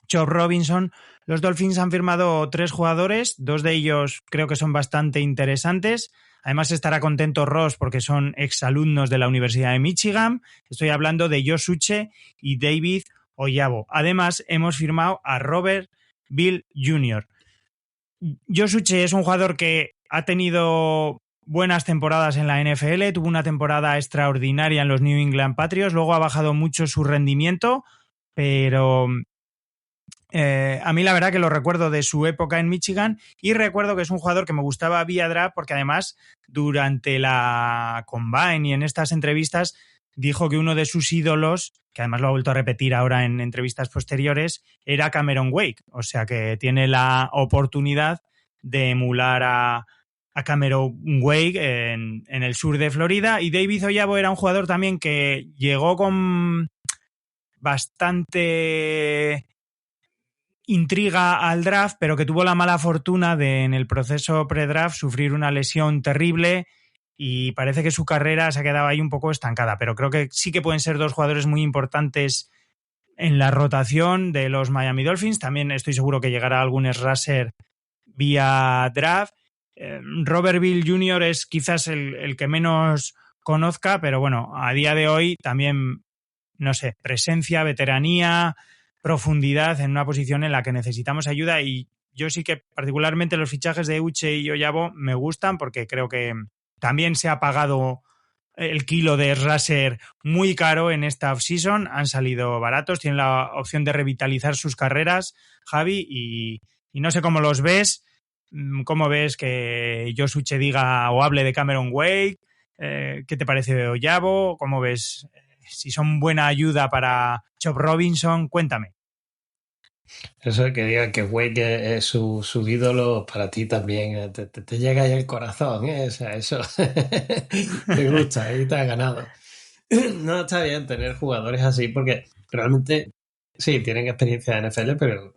Chop Robinson, los Dolphins han firmado 3 jugadores, 2 de ellos creo que son bastante interesantes. Además estará contento Ross porque son exalumnos de la Universidad de Michigan. Estoy hablando de Josh Uche y David Oyabo. Además hemos firmado a Robert Bill Jr. Josh Uche es un jugador que ha tenido buenas temporadas en la NFL, tuvo una temporada extraordinaria en los New England Patriots, luego ha bajado mucho su rendimiento, pero a mí la verdad que lo recuerdo de su época en Michigan y recuerdo que es un jugador que me gustaba vía draft porque además durante la Combine y en estas entrevistas dijo que uno de sus ídolos, que además lo ha vuelto a repetir ahora en entrevistas posteriores, era Cameron Wake. O sea que tiene la oportunidad de emular a Cameron Wake en el sur de Florida. Y David Oyabo era un jugador también que llegó con bastante intriga al draft, pero que tuvo la mala fortuna de en el proceso pre-draft sufrir una lesión terrible y parece que su carrera se ha quedado ahí un poco estancada, pero creo que sí que pueden ser 2 jugadores muy importantes en la rotación de los Miami Dolphins. También estoy seguro que llegará algún Raser vía draft. Robert Bill Jr. es quizás el que menos conozca, pero bueno, a día de hoy también, no sé, presencia, veteranía, profundidad en una posición en la que necesitamos ayuda, y yo sí que particularmente los fichajes de Uche y Oyabo me gustan porque creo que también se ha pagado el kilo de Raser muy caro en esta offseason, han salido baratos, tienen la opción de revitalizar sus carreras, Javi, y no sé cómo los ves, cómo ves que Josh Uche diga o hable de Cameron Wake, ¿qué te parece de Oyabo? ¿Cómo ves si son buena ayuda para Chop Robinson? Cuéntame. Eso de que diga que Wade es su ídolo, para ti también te llega ahí el corazón, ¿eh? O sea, eso te gusta, ahí te has ganado. No está bien tener jugadores así porque realmente sí, tienen experiencia en NFL, pero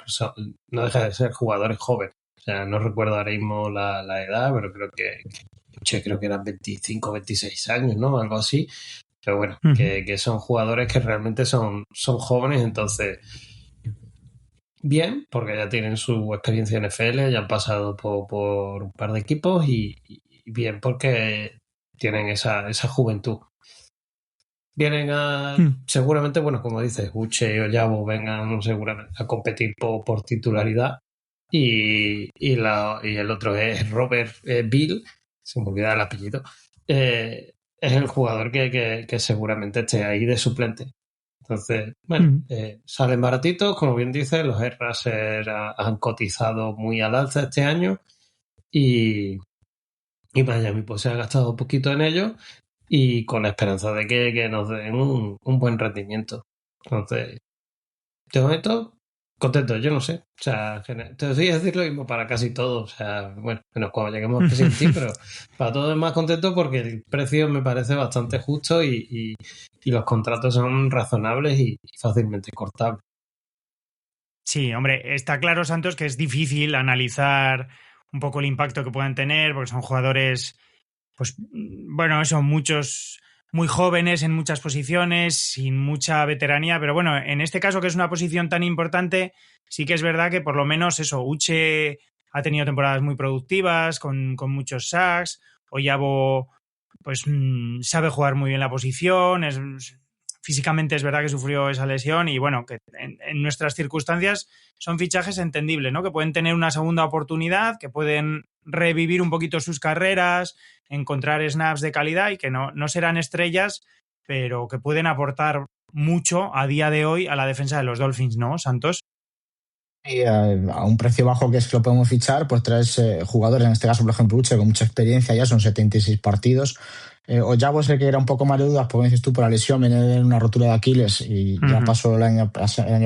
no deja de ser jugadores jóvenes. O sea, no recuerdo ahora mismo la edad, pero creo que eran 25, 26 años, ¿no? Algo así. Pero bueno, que son jugadores que realmente son jóvenes, entonces bien, porque ya tienen su experiencia en NFL, ya han pasado por un par de equipos y bien porque tienen esa juventud. Vienen seguramente, bueno, como dices, Uche y Oyabo vengan seguramente a competir por titularidad y el otro es Robert Bill, se me olvida el apellido, es el jugador que seguramente esté ahí de suplente. Entonces, bueno, salen baratitos, como bien dices, los Raser han cotizado muy al alza este año y Miami pues se ha gastado un poquito en ellos y con la esperanza de que nos den un buen rendimiento. Entonces, de momento, contento, yo no sé. O sea, te voy a decir lo mismo para casi todo. O sea, bueno, menos cuando lleguemos a Presentín, pero para todo es más contento porque el precio me parece bastante justo y los contratos son razonables y fácilmente cortables. Sí, hombre, está claro, Santos, que es difícil analizar un poco el impacto que puedan tener, porque son jugadores, pues, bueno, son muchos muy jóvenes en muchas posiciones, sin mucha veteranía, pero bueno, en este caso, que es una posición tan importante, sí que es verdad que por lo menos eso, Uche ha tenido temporadas muy productivas, con muchos sacks, Oyabo pues sabe jugar muy bien la posición, físicamente es verdad que sufrió esa lesión y bueno, que en nuestras circunstancias son fichajes entendibles, ¿no? Que pueden tener una segunda oportunidad, que pueden revivir un poquito sus carreras, encontrar snaps de calidad y que no serán estrellas, pero que pueden aportar mucho a día de hoy a la defensa de los Dolphins, ¿no, Santos? Y a un precio bajo que es que lo podemos fichar, pues traes jugadores, en este caso, por ejemplo, Uche, con mucha experiencia, ya son 76 partidos. Oyabo es el que era un poco más de dudas, porque dices tú, por la lesión, viene de una rotura de Aquiles y ya pasó el año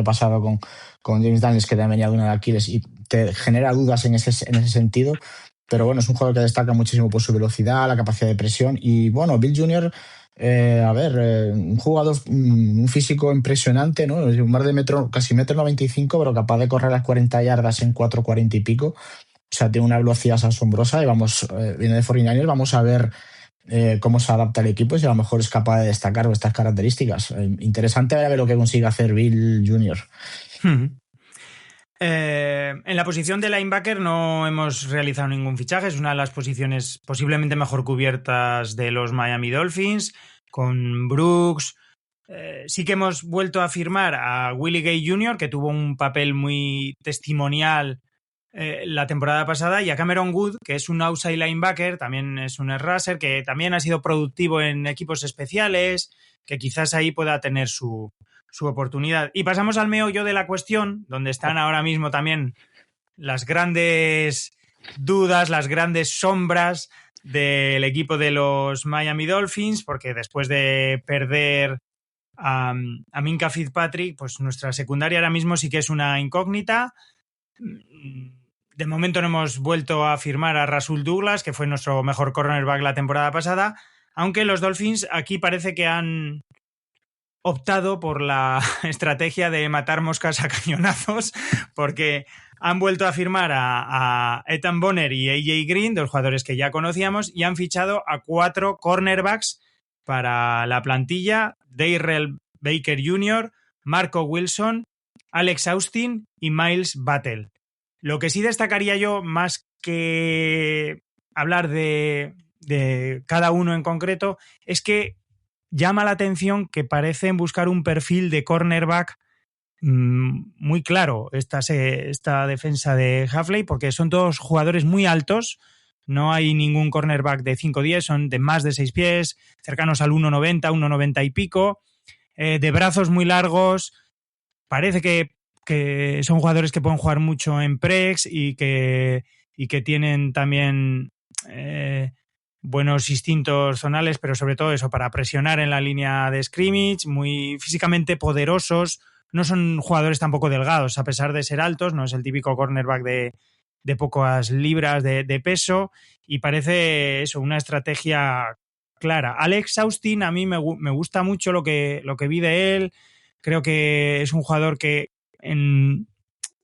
pasado con James Daniels, que también venía de una de Aquiles y te genera dudas en ese sentido. Pero bueno, es un jugador que destaca muchísimo por su velocidad, la capacidad de presión. Y bueno, Bill Jr., un jugador, un físico impresionante, ¿no? Un mar de metro, casi 1,95 m, pero capaz de correr las 40 yardas en 4,40 y pico. O sea, tiene una velocidad asombrosa y viene de 49ers, vamos a ver cómo se adapta el equipo y si a lo mejor es capaz de destacar con estas características. Interesante ver lo que consigue hacer Bill Jr. En la posición de linebacker no hemos realizado ningún fichaje, es una de las posiciones posiblemente mejor cubiertas de los Miami Dolphins, con Brooks. Sí que hemos vuelto a firmar a Willie Gay Jr., que tuvo un papel muy testimonial la temporada pasada, y a Cameron Wood, que es un outside linebacker, también es un edge rusher, que también ha sido productivo en equipos especiales, que quizás ahí pueda tener su oportunidad. Y pasamos al meollo de la cuestión, donde están ahora mismo también las grandes dudas, las grandes sombras del equipo de los Miami Dolphins, porque después de perder a Minkah Fitzpatrick, pues nuestra secundaria ahora mismo sí que es una incógnita. De momento no hemos vuelto a firmar a Rasul Douglas, que fue nuestro mejor cornerback la temporada pasada, aunque los Dolphins aquí parece que han optado por la estrategia de matar moscas a cañonazos, porque han vuelto a firmar a Ethan Bonner y AJ Green, dos jugadores que ya conocíamos, y han fichado a 4 cornerbacks para la plantilla: Darrell Baker Jr., Marco Wilson, Alex Austin y Miles Battle. Lo que sí destacaría yo, más que hablar de cada uno en concreto, es que llama la atención que parecen buscar un perfil de cornerback muy claro esta defensa de Hafley, porque son todos jugadores muy altos. No hay ningún cornerback de 5'10", son de más de 6 pies, cercanos al 1'90", 1'90 y pico, de brazos muy largos. Parece que son jugadores que pueden jugar mucho en prex y que tienen también buenos instintos zonales, pero sobre todo eso, para presionar en la línea de scrimmage, muy físicamente poderosos. No son jugadores tampoco delgados, a pesar de ser altos, no es el típico cornerback de pocas libras de peso, y parece eso, una estrategia clara. Alex Austin, a mí me gusta mucho lo que vi de él. Creo que es un jugador que en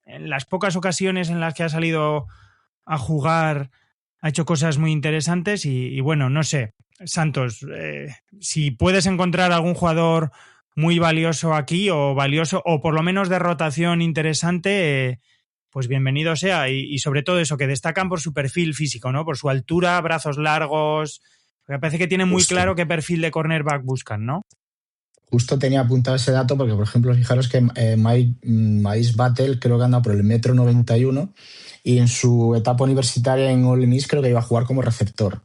las pocas ocasiones en las que ha salido a jugar ha hecho cosas muy interesantes y bueno, no sé, Santos, si puedes encontrar algún jugador muy valioso aquí, o valioso, o por lo menos de rotación interesante, pues bienvenido sea. Y sobre todo eso, que destacan por su perfil físico, ¿no? Por su altura, brazos largos. Me parece que tienen muy claro qué perfil de cornerback buscan, ¿no? Justo tenía apuntado ese dato porque, por ejemplo, fijaros que Miles Battle creo que anda por el 1,91 m y en su etapa universitaria en Ole Miss creo que iba a jugar como receptor.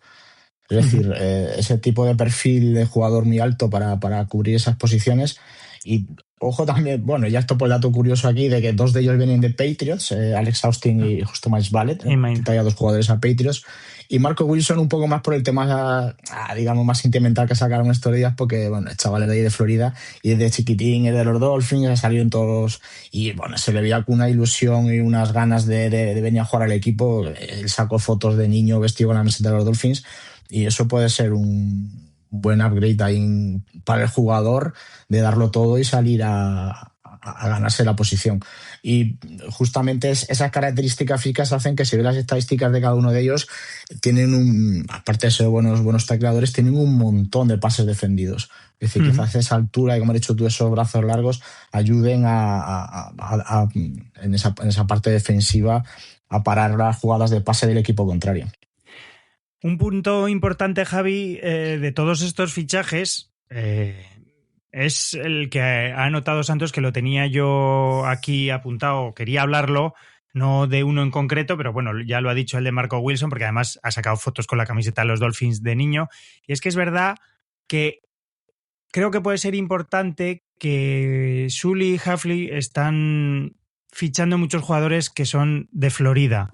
Es decir, ese tipo de perfil de jugador muy alto para cubrir esas posiciones. Y ojo también, bueno, ya esto por el dato curioso aquí de que 2 de ellos vienen de Patriots, Alex Austin y justo Miles Ballet, que traía 2 jugadores a Patriots. Y Marco Wilson un poco más por el tema, digamos, más sentimental que sacaron estos días, porque, bueno, el chaval es de ahí de Florida y desde chiquitín es de los Dolphins, ha salido en todos, y bueno, se le veía con una ilusión y unas ganas de venir a jugar al equipo. Él sacó fotos de niño vestido con la camiseta de los Dolphins, y eso puede ser un buen upgrade ahí para el jugador, de darlo todo y salir a ganarse la posición. Y justamente esas características físicas hacen que, si ves las estadísticas de cada uno de ellos, tienen aparte de ser buenos tacleadores, tienen un montón de pases defendidos. Es decir, quizás esa altura y, como has dicho tú, esos brazos largos ayuden en esa parte defensiva a parar las jugadas de pase del equipo contrario. Un punto importante, Javi, de todos estos fichajes es el que ha anotado Santos, que lo tenía yo aquí apuntado, quería hablarlo, no de uno en concreto, pero bueno, ya lo ha dicho el de Marco Wilson, porque además ha sacado fotos con la camiseta de los Dolphins de niño. Y es que es verdad que creo que puede ser importante que Sully y Hafley están fichando muchos jugadores que son de Florida,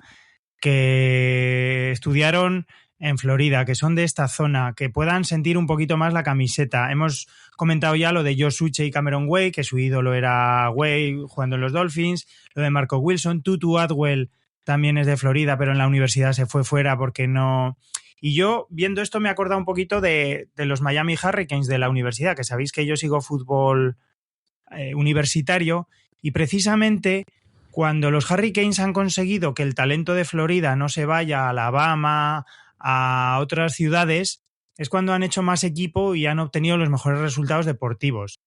que estudiaron en Florida, que son de esta zona, que puedan sentir un poquito más la camiseta. Hemos comentado ya lo de Josh Uche y Cameron Wake, que su ídolo era Wake jugando en los Dolphins, lo de Marco Wilson. Tutu Atwell también es de Florida, pero en la universidad se fue fuera porque no... Y yo, viendo esto, me he acordado un poquito de los Miami Hurricanes de la universidad, que sabéis que yo sigo fútbol universitario, y precisamente cuando los Hurricanes han conseguido que el talento de Florida no se vaya a Alabama, a otras ciudades, es cuando han hecho más equipo y han obtenido los mejores resultados deportivos.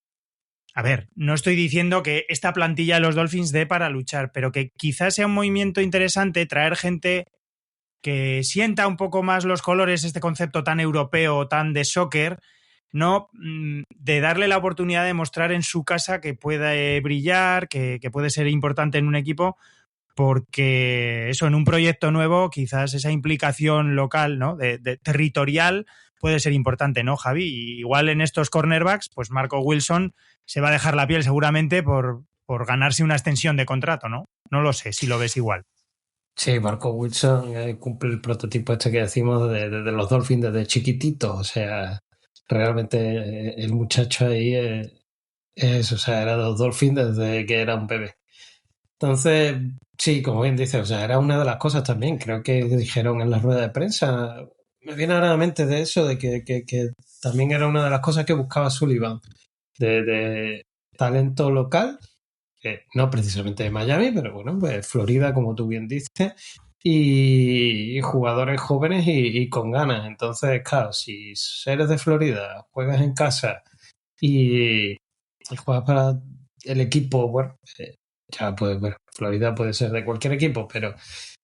A ver, no estoy diciendo que esta plantilla de los Dolphins dé para luchar, pero que quizás sea un movimiento interesante traer gente que sienta un poco más los colores, este concepto tan europeo, tan de soccer, no de darle la oportunidad de mostrar en su casa que puede brillar, que puede ser importante en un equipo, porque eso, en un proyecto nuevo, quizás esa implicación local, ¿no? de territorial puede ser importante, ¿no, Javi? Y igual en estos cornerbacks, pues Marco Wilson se va a dejar la piel seguramente por ganarse una extensión de contrato, ¿no? No lo sé si lo ves igual. Sí, Marco Wilson cumple el prototipo este que decimos de los Dolphins desde chiquitito. O sea, realmente el muchacho ahí o sea, era de los Dolphins desde que era un bebé. Entonces, sí, como bien dices, o sea, era una de las cosas también, creo que dijeron en la rueda de prensa, me viene ahora a la mente de eso, de que también era una de las cosas que buscaba Sullivan, de talento local, no precisamente de Miami, pero bueno, pues Florida, como tú bien dices, y jugadores jóvenes y con ganas. Entonces, claro, si eres de Florida, juegas en casa y juegas para el equipo, bueno, ya pues bueno, Florida puede ser de cualquier equipo, pero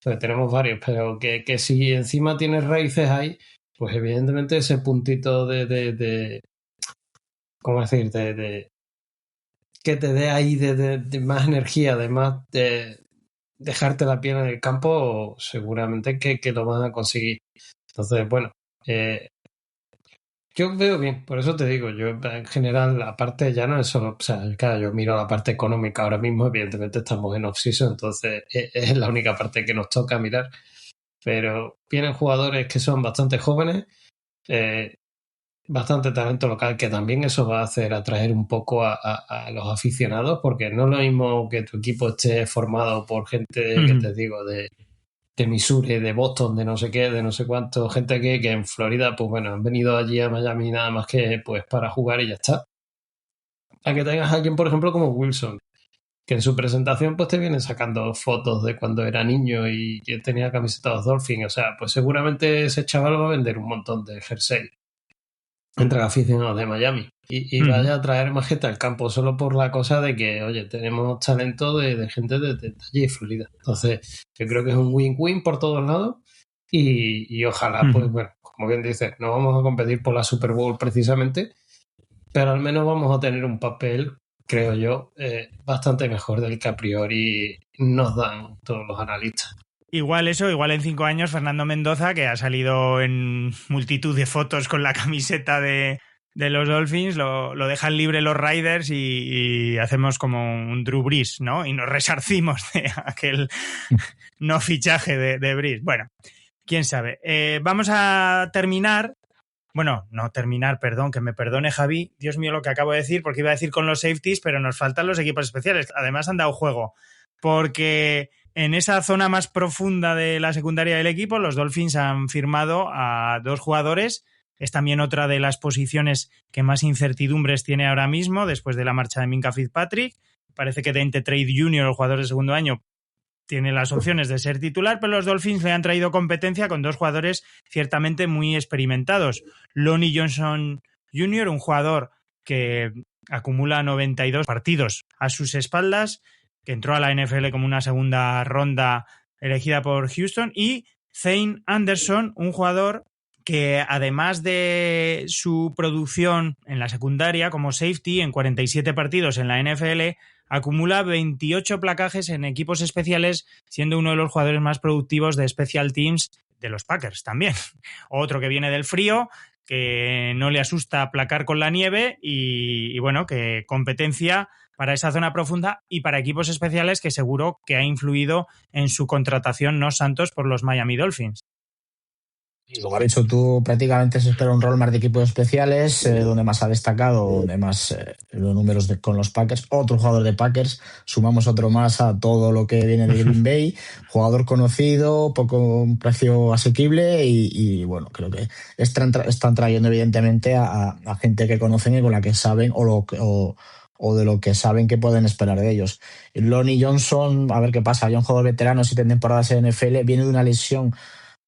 pues tenemos varios, pero que si encima tienes raíces ahí, pues evidentemente ese puntito de ¿cómo decir? De que te dé ahí de más energía, de más de dejarte la piel en el campo, seguramente que lo van a conseguir. Entonces, bueno, yo veo bien, por eso te digo, yo en general la parte ya no es solo, o sea, claro, yo miro la parte económica ahora mismo, evidentemente estamos en off-season, entonces es la única parte que nos toca mirar, pero vienen jugadores que son bastante jóvenes, bastante talento local, que también eso va a hacer atraer un poco a los aficionados, porque no es lo mismo que tu equipo esté formado por gente, que te digo, de Missouri, de Boston, de no sé qué, de no sé cuánto, gente que en Florida, pues bueno, han venido allí a Miami nada más que pues para jugar y ya está. A que tengas a alguien, por ejemplo, como Wilson, que en su presentación pues te viene sacando fotos de cuando era niño y que tenía camiseta de los Dolphins, o sea, pues seguramente ese chaval va a vender un montón de jersey entre aficionados de Miami y vaya a traer más gente al campo solo por la cosa de que, oye, tenemos talento de gente de allí, Florida. Entonces, yo creo que es un win-win por todos lados y ojalá, pues bueno, como bien dices, no vamos a competir por la Super Bowl precisamente, pero al menos vamos a tener un papel, creo yo, bastante mejor del que a priori nos dan todos los analistas. Igual en 5 años Fernando Mendoza, que ha salido en multitud de fotos con la camiseta de los Dolphins, lo dejan libre los Raiders y hacemos como un Drew Brees, ¿no? Y nos resarcimos de aquel no fichaje de Brees. Bueno, quién sabe. Vamos a terminar. Bueno, no terminar, perdón, que me perdone Javi. Dios mío lo que acabo de decir, porque iba a decir con los safeties, pero nos faltan los equipos especiales. Además han dado juego, porque en esa zona más profunda de la secundaria del equipo, los Dolphins han firmado a 2 jugadores. Es también otra de las posiciones que más incertidumbres tiene ahora mismo, después de la marcha de Minkah Fitzpatrick. Parece que Dante Trade Jr., el jugador de segundo año, tiene las opciones de ser titular, pero los Dolphins le han traído competencia con 2 jugadores ciertamente muy experimentados. Lonnie Johnson Jr., un jugador que acumula 92 partidos a sus espaldas, que entró a la NFL como una segunda ronda elegida por Houston, y Zane Anderson, un jugador que además de su producción en la secundaria como safety en 47 partidos en la NFL, acumula 28 placajes en equipos especiales, siendo uno de los jugadores más productivos de special teams de los Packers también. Otro que viene del frío, que no le asusta placar con la nieve y bueno, que competencia para esa zona profunda y para equipos especiales, que seguro que ha influido en su contratación no Santos por los Miami Dolphins. Y como has dicho tú, prácticamente se espera un rol más de equipos especiales, donde más ha destacado, donde más los números con los Packers. Otro jugador de Packers, sumamos otro más a todo lo que viene de Green Bay. Jugador conocido, un precio asequible y bueno, creo que están trayendo evidentemente a gente que conocen y con la que saben o o de lo que saben que pueden esperar de ellos. Lonnie Johnson, a ver qué pasa, ya un jugador veterano, 7 temporadas en NFL, viene de una lesión,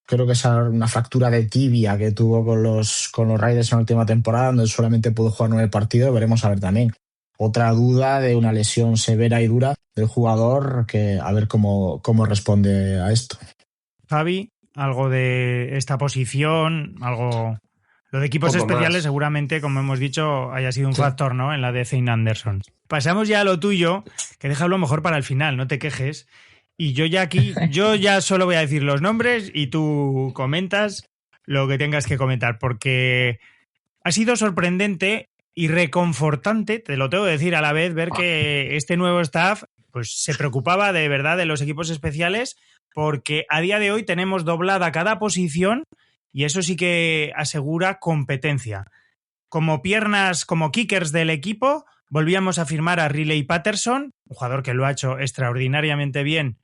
creo que es una fractura de tibia que tuvo con los Raiders en la última temporada, donde solamente pudo jugar 9 partidos, veremos a ver también. Otra duda de una lesión severa y dura del jugador, que a ver cómo responde a esto. Javi, algo de esta posición, algo... Lo de equipos especiales seguramente, como hemos dicho, haya sido un factor, ¿no? En la de Zane Anderson. Pasamos ya a lo tuyo, que déjalo mejor para el final, no te quejes. Y yo ya solo voy a decir los nombres y tú comentas lo que tengas que comentar, porque ha sido sorprendente y reconfortante, te lo tengo que decir a la vez, ver que este nuevo staff pues se preocupaba de verdad de los equipos especiales, porque a día de hoy tenemos doblada cada posición y eso sí que asegura competencia. Como piernas, como kickers del equipo, volvíamos a firmar a Riley Patterson, un jugador que lo ha hecho extraordinariamente bien,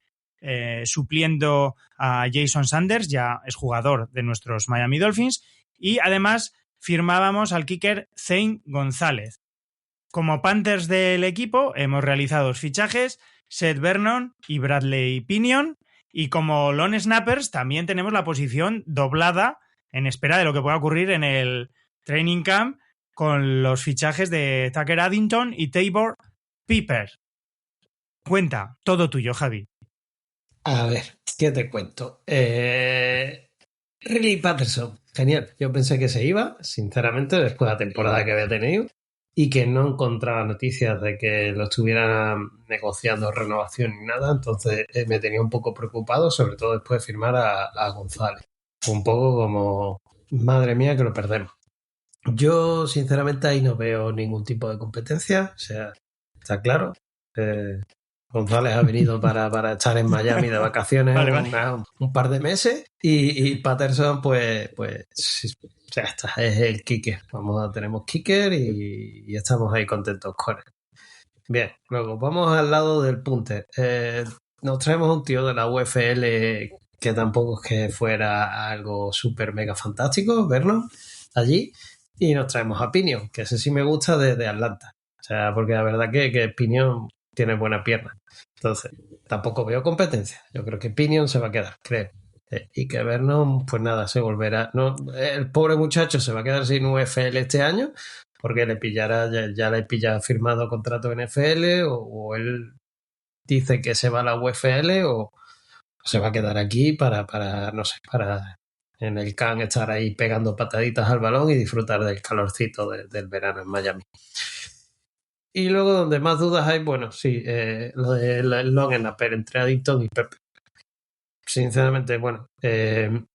supliendo a Jason Sanders, ya es jugador de nuestros Miami Dolphins, y además firmábamos al kicker Zane González. Como Panthers del equipo hemos realizado 2 fichajes, Seth Vernon y Bradley Pinion, y como long snappers también tenemos la posición doblada en espera de lo que pueda ocurrir en el training camp con los fichajes de Tucker Addington y Tabor Piper. Cuenta, todo tuyo, Javi. A ver, ¿qué te cuento? Riley Patterson, genial. Yo pensé que se iba, sinceramente, después de la temporada que había tenido y que no encontraba noticias de que lo estuvieran negociando renovación ni nada, entonces me tenía un poco preocupado, sobre todo después de firmar a González. Fue un poco como, madre mía, que lo perdemos. Yo, sinceramente, ahí no veo ningún tipo de competencia, o sea, está claro. González ha venido para estar en Miami de vacaciones un par de meses y Patterson, pues ya está, es el kicker. Tenemos kicker y estamos ahí contentos con él. Bien, luego vamos al lado del punter. Nos traemos un tío de la UFL que tampoco es que fuera algo súper mega fantástico verlo allí, y nos traemos a Pinion, que ese sí me gusta de Atlanta. O sea, porque la verdad que Pinion tiene buena pierna. Entonces, tampoco veo competencia. Yo creo que Pinion se va a quedar, creo. Y que Vernon, pues nada, se volverá. No, el pobre muchacho se va a quedar sin UFL este año, porque le pillará, ya le pilla firmado contrato NFL, o él dice que se va a la UFL, o se va a quedar aquí para no sé, para en el CAN estar ahí pegando pataditas al balón y disfrutar del calorcito del verano en Miami. Y luego donde más dudas hay, bueno, sí, lo de long snapper entre Addington y Pepe. Sinceramente, bueno, creo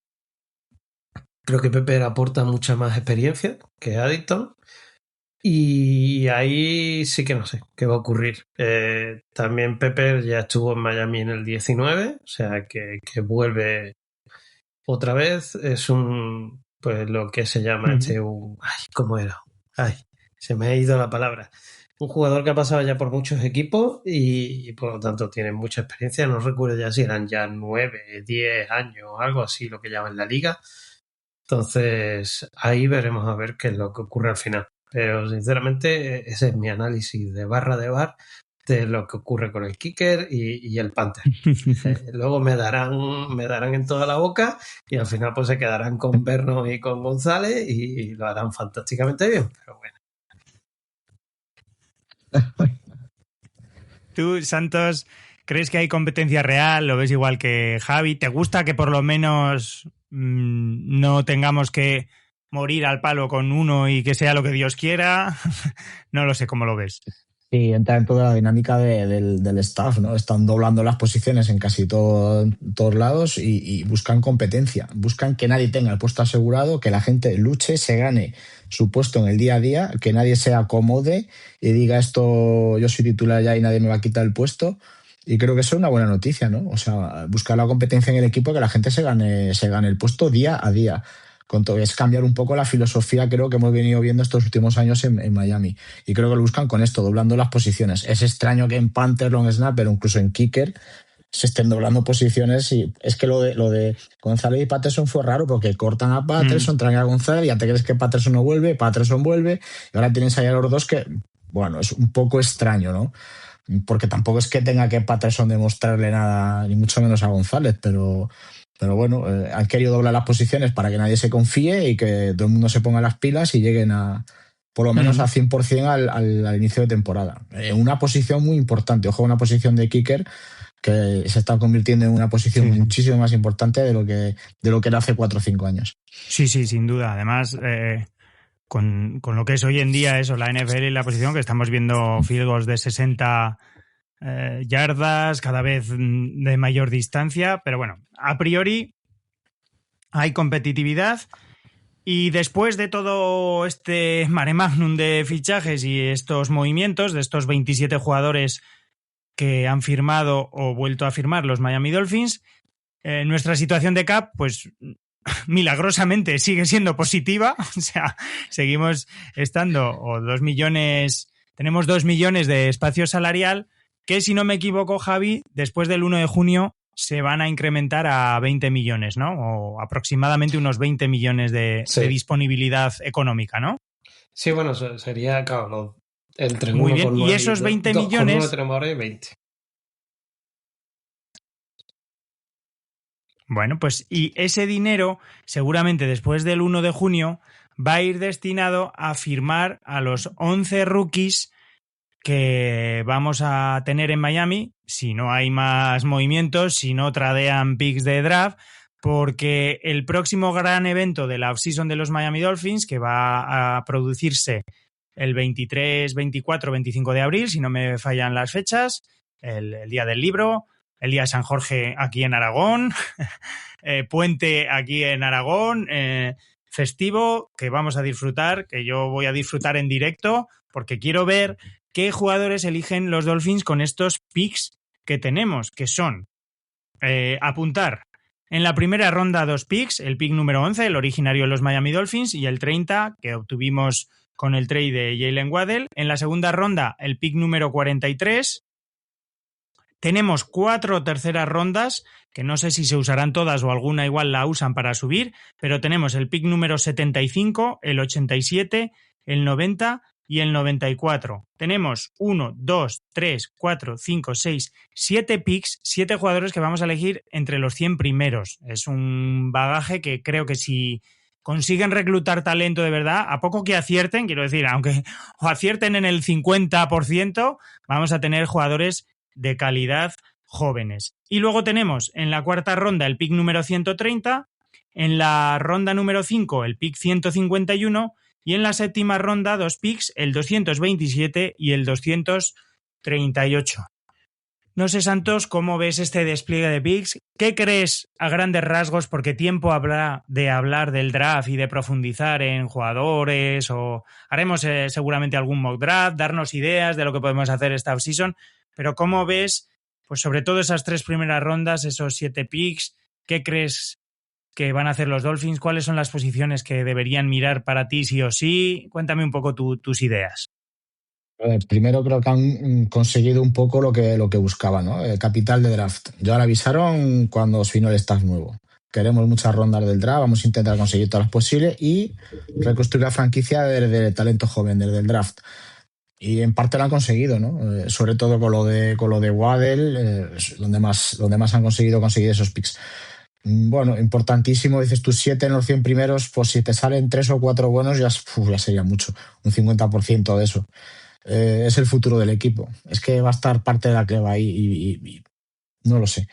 que Pepe aporta mucha más experiencia que Addington. Y ahí sí que no sé qué va a ocurrir. También Pepe ya estuvo en Miami en el 19, o sea que vuelve otra vez. Es pues lo que se llama ¿cómo era? Se me ha ido la palabra. Un jugador que ha pasado ya por muchos equipos y por lo tanto tiene mucha experiencia. No recuerdo ya si eran ya 9, 10 años, algo así, lo que llaman la liga. Entonces ahí veremos a ver qué es lo que ocurre al final. Pero sinceramente ese es mi análisis de barra de bar de lo que ocurre con el kicker y el Panther. Luego me darán en toda la boca y al final pues se quedarán con Vernon y con González y lo harán fantásticamente bien, pero bueno. Tú, Santos, ¿crees que hay competencia real? ¿Lo ves igual que Javi? ¿Te gusta que por lo menos no tengamos que morir al palo con uno y que sea lo que Dios quiera? No lo sé, ¿cómo lo ves? Sí, entra en toda la dinámica del staff, ¿no? Están doblando las posiciones en casi todos lados y buscan competencia. Buscan que nadie tenga el puesto asegurado, que la gente luche, se gane su puesto en el día a día, que nadie se acomode y diga esto, yo soy titular ya y nadie me va a quitar el puesto. Y creo que eso es una buena noticia, ¿no? O sea, buscar la competencia en el equipo, que la gente se gane el puesto día a día. Con todo, es cambiar un poco la filosofía, creo que hemos venido viendo estos últimos años en Miami. Y creo que lo buscan con esto, doblando las posiciones. Es extraño que en Panther, long snapper o incluso en kicker se estén doblando posiciones. Y es que lo de González y Patterson fue raro, porque cortan a Patterson, traen a González, y ya te crees que Patterson no vuelve, Patterson vuelve, y ahora tienes ahí a los dos que bueno, es un poco extraño, ¿no? Porque tampoco es que tenga que Patterson demostrarle nada, ni mucho menos a González, pero bueno, han querido doblar las posiciones para que nadie se confíe y que todo el mundo se ponga las pilas y lleguen a por lo menos a 100% al inicio de temporada. Una posición muy importante, ojo, una posición de kicker que se está convirtiendo en una posición muchísimo más importante de lo que era hace 4 o 5 años. Sí, sin duda. Además, con lo que es hoy en día eso, la NFL y la posición, que estamos viendo field goals de 60 yardas, cada vez de mayor distancia, pero bueno, a priori hay competitividad. Y después de todo este mare magnum de fichajes y estos movimientos de estos 27 jugadores que han firmado o vuelto a firmar los Miami Dolphins, nuestra situación de cap, pues milagrosamente sigue siendo positiva. O sea, seguimos estando tenemos 2 millones de espacio salarial que, si no me equivoco, Javi, después del 1 de junio se van a incrementar a 20 millones, ¿no? O aproximadamente unos 20 millones de disponibilidad económica, ¿no? Sí, bueno, sería, claro, entre muy 1 bien. con 9 y esos 20 millones... Con 1 tenemos ahora 20. Bueno, pues y ese dinero seguramente después del 1 de junio va a ir destinado a firmar a los 11 rookies que vamos a tener en Miami, si no hay más movimientos, si no tradean picks de draft, porque el próximo gran evento de la offseason de los Miami Dolphins, que va a producirse el 23, 24, 25 de abril, si no me fallan las fechas, el día del libro, el día de San Jorge aquí en Aragón, puente aquí en Aragón, festivo que vamos a disfrutar, que yo voy a disfrutar en directo, porque quiero ver qué jugadores eligen los Dolphins con estos picks que tenemos, que son apuntar en la primera ronda 2 picks, el pick número 11, el originario de los Miami Dolphins, y el 30 que obtuvimos con el trade de Jalen Waddell. En la segunda ronda, el pick número 43. Tenemos 4 terceras rondas, que no sé si se usarán todas o alguna igual la usan para subir, pero tenemos el pick número 75, el 87, el 90 y el 94. Tenemos 1, 2, 3, 4, 5, 6, 7 picks, 7 jugadores que vamos a elegir entre los 100 primeros. Es un bagaje que creo que si consiguen reclutar talento de verdad, a poco que acierten, quiero decir, aunque o acierten en el 50%, vamos a tener jugadores de calidad jóvenes. Y luego tenemos en la cuarta ronda el pick número 130, en la ronda número 5 el pick 151 y en la séptima ronda 2 picks, el 227 y el 238. No sé, Santos, ¿cómo ves este despliegue de picks? ¿Qué crees a grandes rasgos? Porque tiempo habrá de hablar del draft y de profundizar en jugadores, o haremos seguramente algún mock draft, darnos ideas de lo que podemos hacer esta offseason. Pero ¿cómo ves, pues sobre todo esas 3 primeras rondas, esos 7 picks? ¿Qué crees que van a hacer los Dolphins? ¿Cuáles son las posiciones que deberían mirar para ti sí o sí? Cuéntame un poco tus ideas. Primero creo que han conseguido un poco lo que buscaban, ¿no? El capital de draft. Ya lo avisaron cuando os vino el staff nuevo. Queremos muchas rondas del draft, vamos a intentar conseguir todas las posibles y reconstruir la franquicia desde el talento joven, desde el draft. Y en parte lo han conseguido, ¿no? Sobre todo con lo de Waddell, donde más han conseguido conseguir esos picks. Bueno, importantísimo, dices tú 7 en los 100 primeros, pues si te salen 3 o 4 buenos ya sería mucho, un 50% de eso. Es el futuro del equipo. Es que va a estar parte de la clave ahí y no lo sé.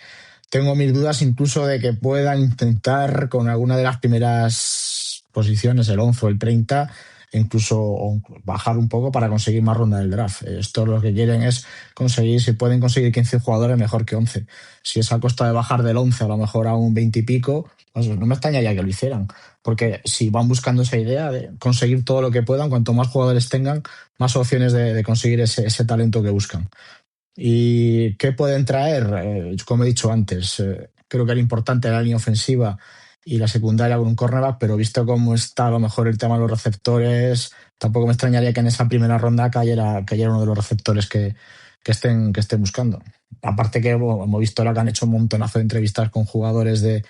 Tengo mis dudas incluso de que puedan intentar con alguna de las primeras posiciones, el 11 o el 30, incluso bajar un poco para conseguir más ronda del draft. Esto lo que quieren es conseguir, si pueden conseguir 15 jugadores, mejor que 11. Si es a costa de bajar del 11 a lo mejor a un 20 y pico, pues no me extrañaría que lo hicieran. Porque si van buscando esa idea de conseguir todo lo que puedan, cuanto más jugadores tengan, más opciones de conseguir ese talento que buscan. ¿Y qué pueden traer? Como he dicho antes, creo que era importante la línea ofensiva y la secundaria con un cornerback, pero visto cómo está a lo mejor el tema de los receptores, tampoco me extrañaría que en esa primera ronda cayera uno de los receptores que estén buscando. Aparte que hemos visto ahora que han hecho un montonazo de entrevistas con jugadores de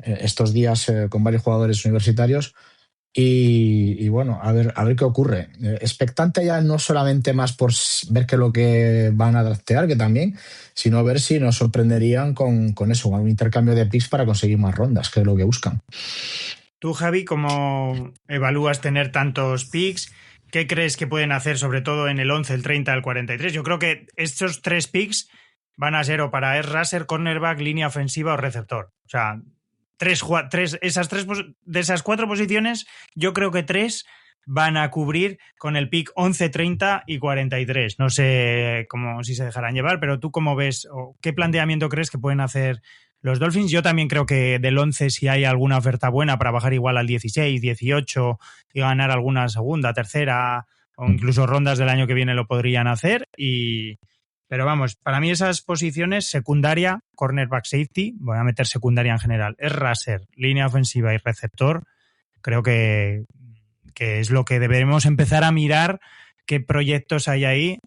estos días, con varios jugadores universitarios, Y bueno, a ver qué ocurre. Expectante ya no solamente más por ver qué es lo que van a draftear, que también, sino ver si nos sorprenderían con eso, con un intercambio de picks para conseguir más rondas, que es lo que buscan. Tú, Javi, ¿cómo evalúas tener tantos picks? ¿Qué crees que pueden hacer, sobre todo en el 11, el 30, el 43? Yo creo que estos 3 picks van a ser o para edge rusher, cornerback, línea ofensiva o receptor. O sea, de esas 4 posiciones, yo creo que 3 van a cubrir con el pick 11, 30 y 43. No sé si se dejarán llevar, pero tú cómo ves o qué planteamiento crees que pueden hacer los Dolphins. Yo también creo que del 11, si hay alguna oferta buena para bajar igual al 16, 18 y ganar alguna segunda, tercera o incluso rondas del año que viene lo podrían hacer. Pero vamos, para mí esas posiciones, secundaria, cornerback, safety, voy a meter secundaria en general, es rusher, línea ofensiva y receptor, creo que es lo que deberemos empezar a mirar, qué proyectos hay ahí,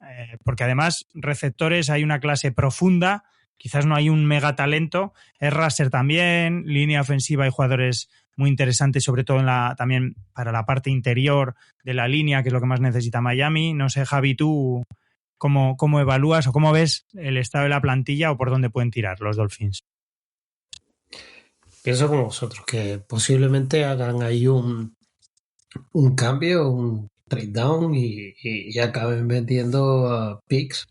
porque además receptores hay una clase profunda, quizás no hay un mega talento, es rusher también, línea ofensiva hay jugadores muy interesantes, sobre todo también para la parte interior de la línea, que es lo que más necesita Miami. No sé, Javi, tú ¿cómo evalúas o cómo ves el estado de la plantilla o por dónde pueden tirar los Dolphins? Pienso como vosotros, que posiblemente hagan ahí un cambio, un trade down y acaben vendiendo picks.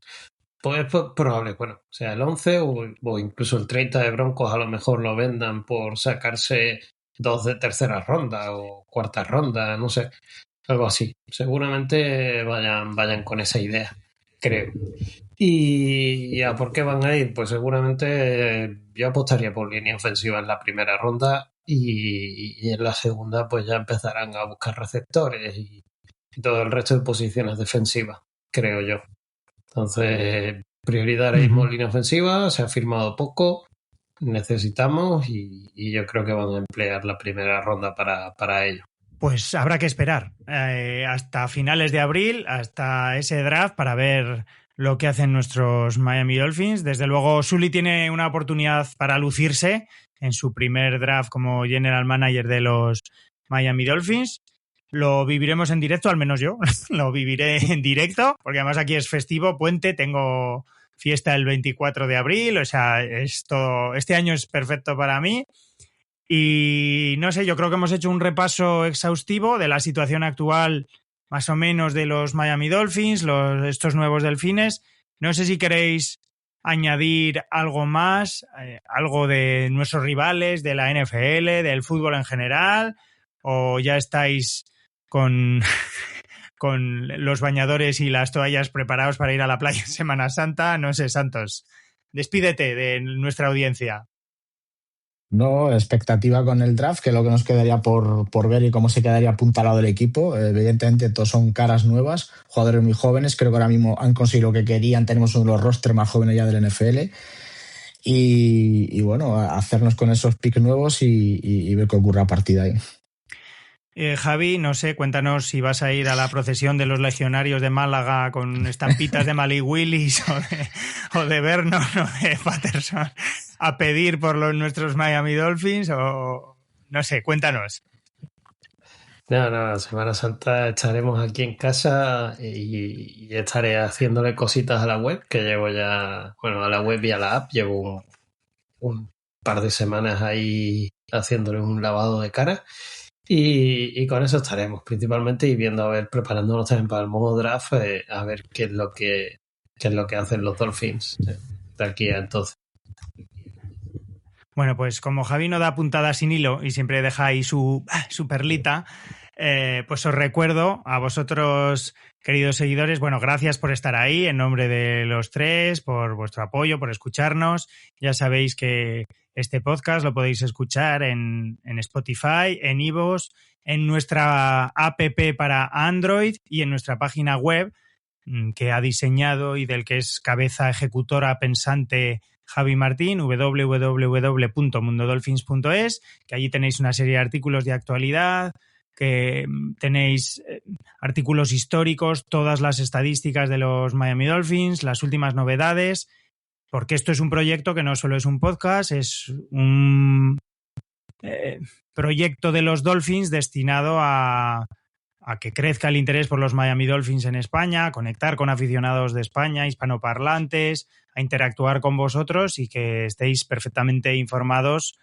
Pues probable, bueno, o sea, el 11 o incluso el 30 de Broncos a lo mejor lo vendan por sacarse 2 de tercera ronda o cuarta ronda, no sé, algo así. Seguramente vayan con esa idea, creo. ¿Y a por qué van a ir? Pues seguramente yo apostaría por línea ofensiva en la primera ronda y en la segunda pues ya empezarán a buscar receptores y todo el resto de posiciones defensivas, creo yo. Entonces, prioridad ahora mismo línea ofensiva, se ha firmado poco, necesitamos y yo creo que van a emplear la primera ronda para ello. Pues habrá que esperar hasta finales de abril, hasta ese draft, para ver lo que hacen nuestros Miami Dolphins. Desde luego, Sully tiene una oportunidad para lucirse en su primer draft como general manager de los Miami Dolphins. Lo viviremos en directo, al menos yo. Lo viviré en directo, porque además aquí es festivo, puente, tengo fiesta el 24 de abril, o sea, este año es perfecto para mí. Y no sé, yo creo que hemos hecho un repaso exhaustivo de la situación actual, más o menos, de los Miami Dolphins, estos nuevos delfines. No sé si queréis añadir algo más, algo de nuestros rivales, de la NFL, del fútbol en general, o ya estáis con los bañadores y las toallas preparados para ir a la playa en Semana Santa. No sé, Santos, despídete de nuestra audiencia. No, expectativa con el draft, que es lo que nos quedaría por ver y cómo se quedaría apuntalado el equipo. Evidentemente, todos son caras nuevas, jugadores muy jóvenes. Creo que ahora mismo han conseguido lo que querían. Tenemos uno de los rosters más jóvenes ya del NFL. Y bueno, hacernos con esos picks nuevos y ver qué ocurre a partir de ahí. Javi, no sé, cuéntanos si vas a ir a la procesión de los legionarios de Málaga con estampitas de Malik Willis o de Vernon o de Patterson a pedir por nuestros Miami Dolphins, o no sé, cuéntanos. No, Semana Santa estaremos aquí en casa y estaré haciéndole cositas a la web, que llevo ya, bueno, a la web y a la app, llevo un par de semanas ahí haciéndole un lavado de cara. Y con eso estaremos principalmente y preparándonos también para el modo draft, a ver qué es lo que hacen los Dolphins de aquí a entonces. Bueno, pues como Javi no da puntada sin hilo y siempre deja ahí su perlita, pues os recuerdo a vosotros, queridos seguidores, bueno, gracias por estar ahí en nombre de los tres, por vuestro apoyo, por escucharnos. Ya sabéis que este podcast lo podéis escuchar en Spotify, en iVoox, en nuestra app para Android y en nuestra página web que ha diseñado y del que es cabeza ejecutora pensante Javi Martín, www.mundodolphins.es, que allí tenéis una serie de artículos de actualidad, que tenéis artículos históricos, todas las estadísticas de los Miami Dolphins, las últimas novedades, porque esto es un proyecto que no solo es un podcast, es un proyecto de los Dolphins destinado a que crezca el interés por los Miami Dolphins en España, a conectar con aficionados de España, hispanoparlantes, a interactuar con vosotros y que estéis perfectamente informados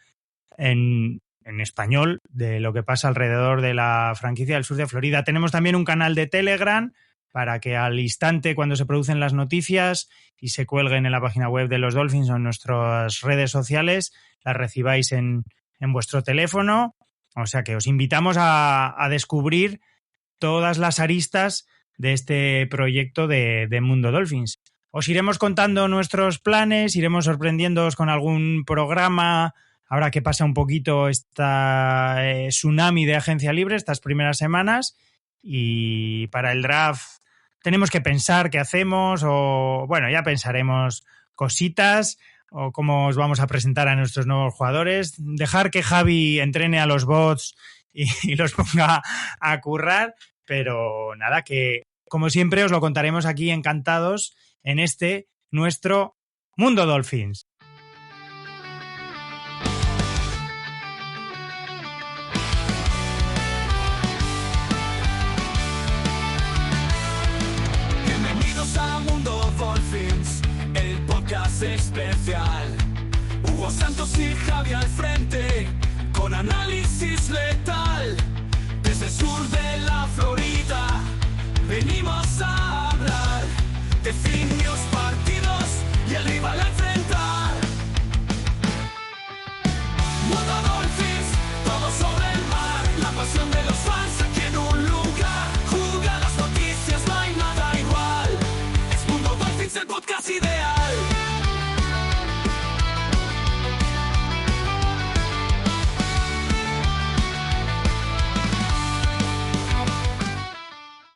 en español de lo que pasa alrededor de la franquicia del sur de Florida. Tenemos también un canal de Telegram para que al instante, cuando se producen las noticias y se cuelguen en la página web de los Dolphins o en nuestras redes sociales, las recibáis en vuestro teléfono. O sea que os invitamos a descubrir todas las aristas de este proyecto de Mundo Dolphins. Os iremos contando nuestros planes, iremos sorprendiéndoos con algún programa, ahora que pasa un poquito esta tsunami de agencia libre estas primeras semanas, y para el draft tenemos que pensar qué hacemos, o bueno, ya pensaremos cositas, o cómo os vamos a presentar a nuestros nuevos jugadores, dejar que Javi entrene a los bots y los ponga a currar, pero nada, que como siempre os lo contaremos aquí encantados en este nuestro Mundo Dolphins. Bienvenidos a Mundo Dolphins, el podcast especial. Hugo Santos y Javi al frente, con análisis letal. Desde el sur de la Florida, venimos a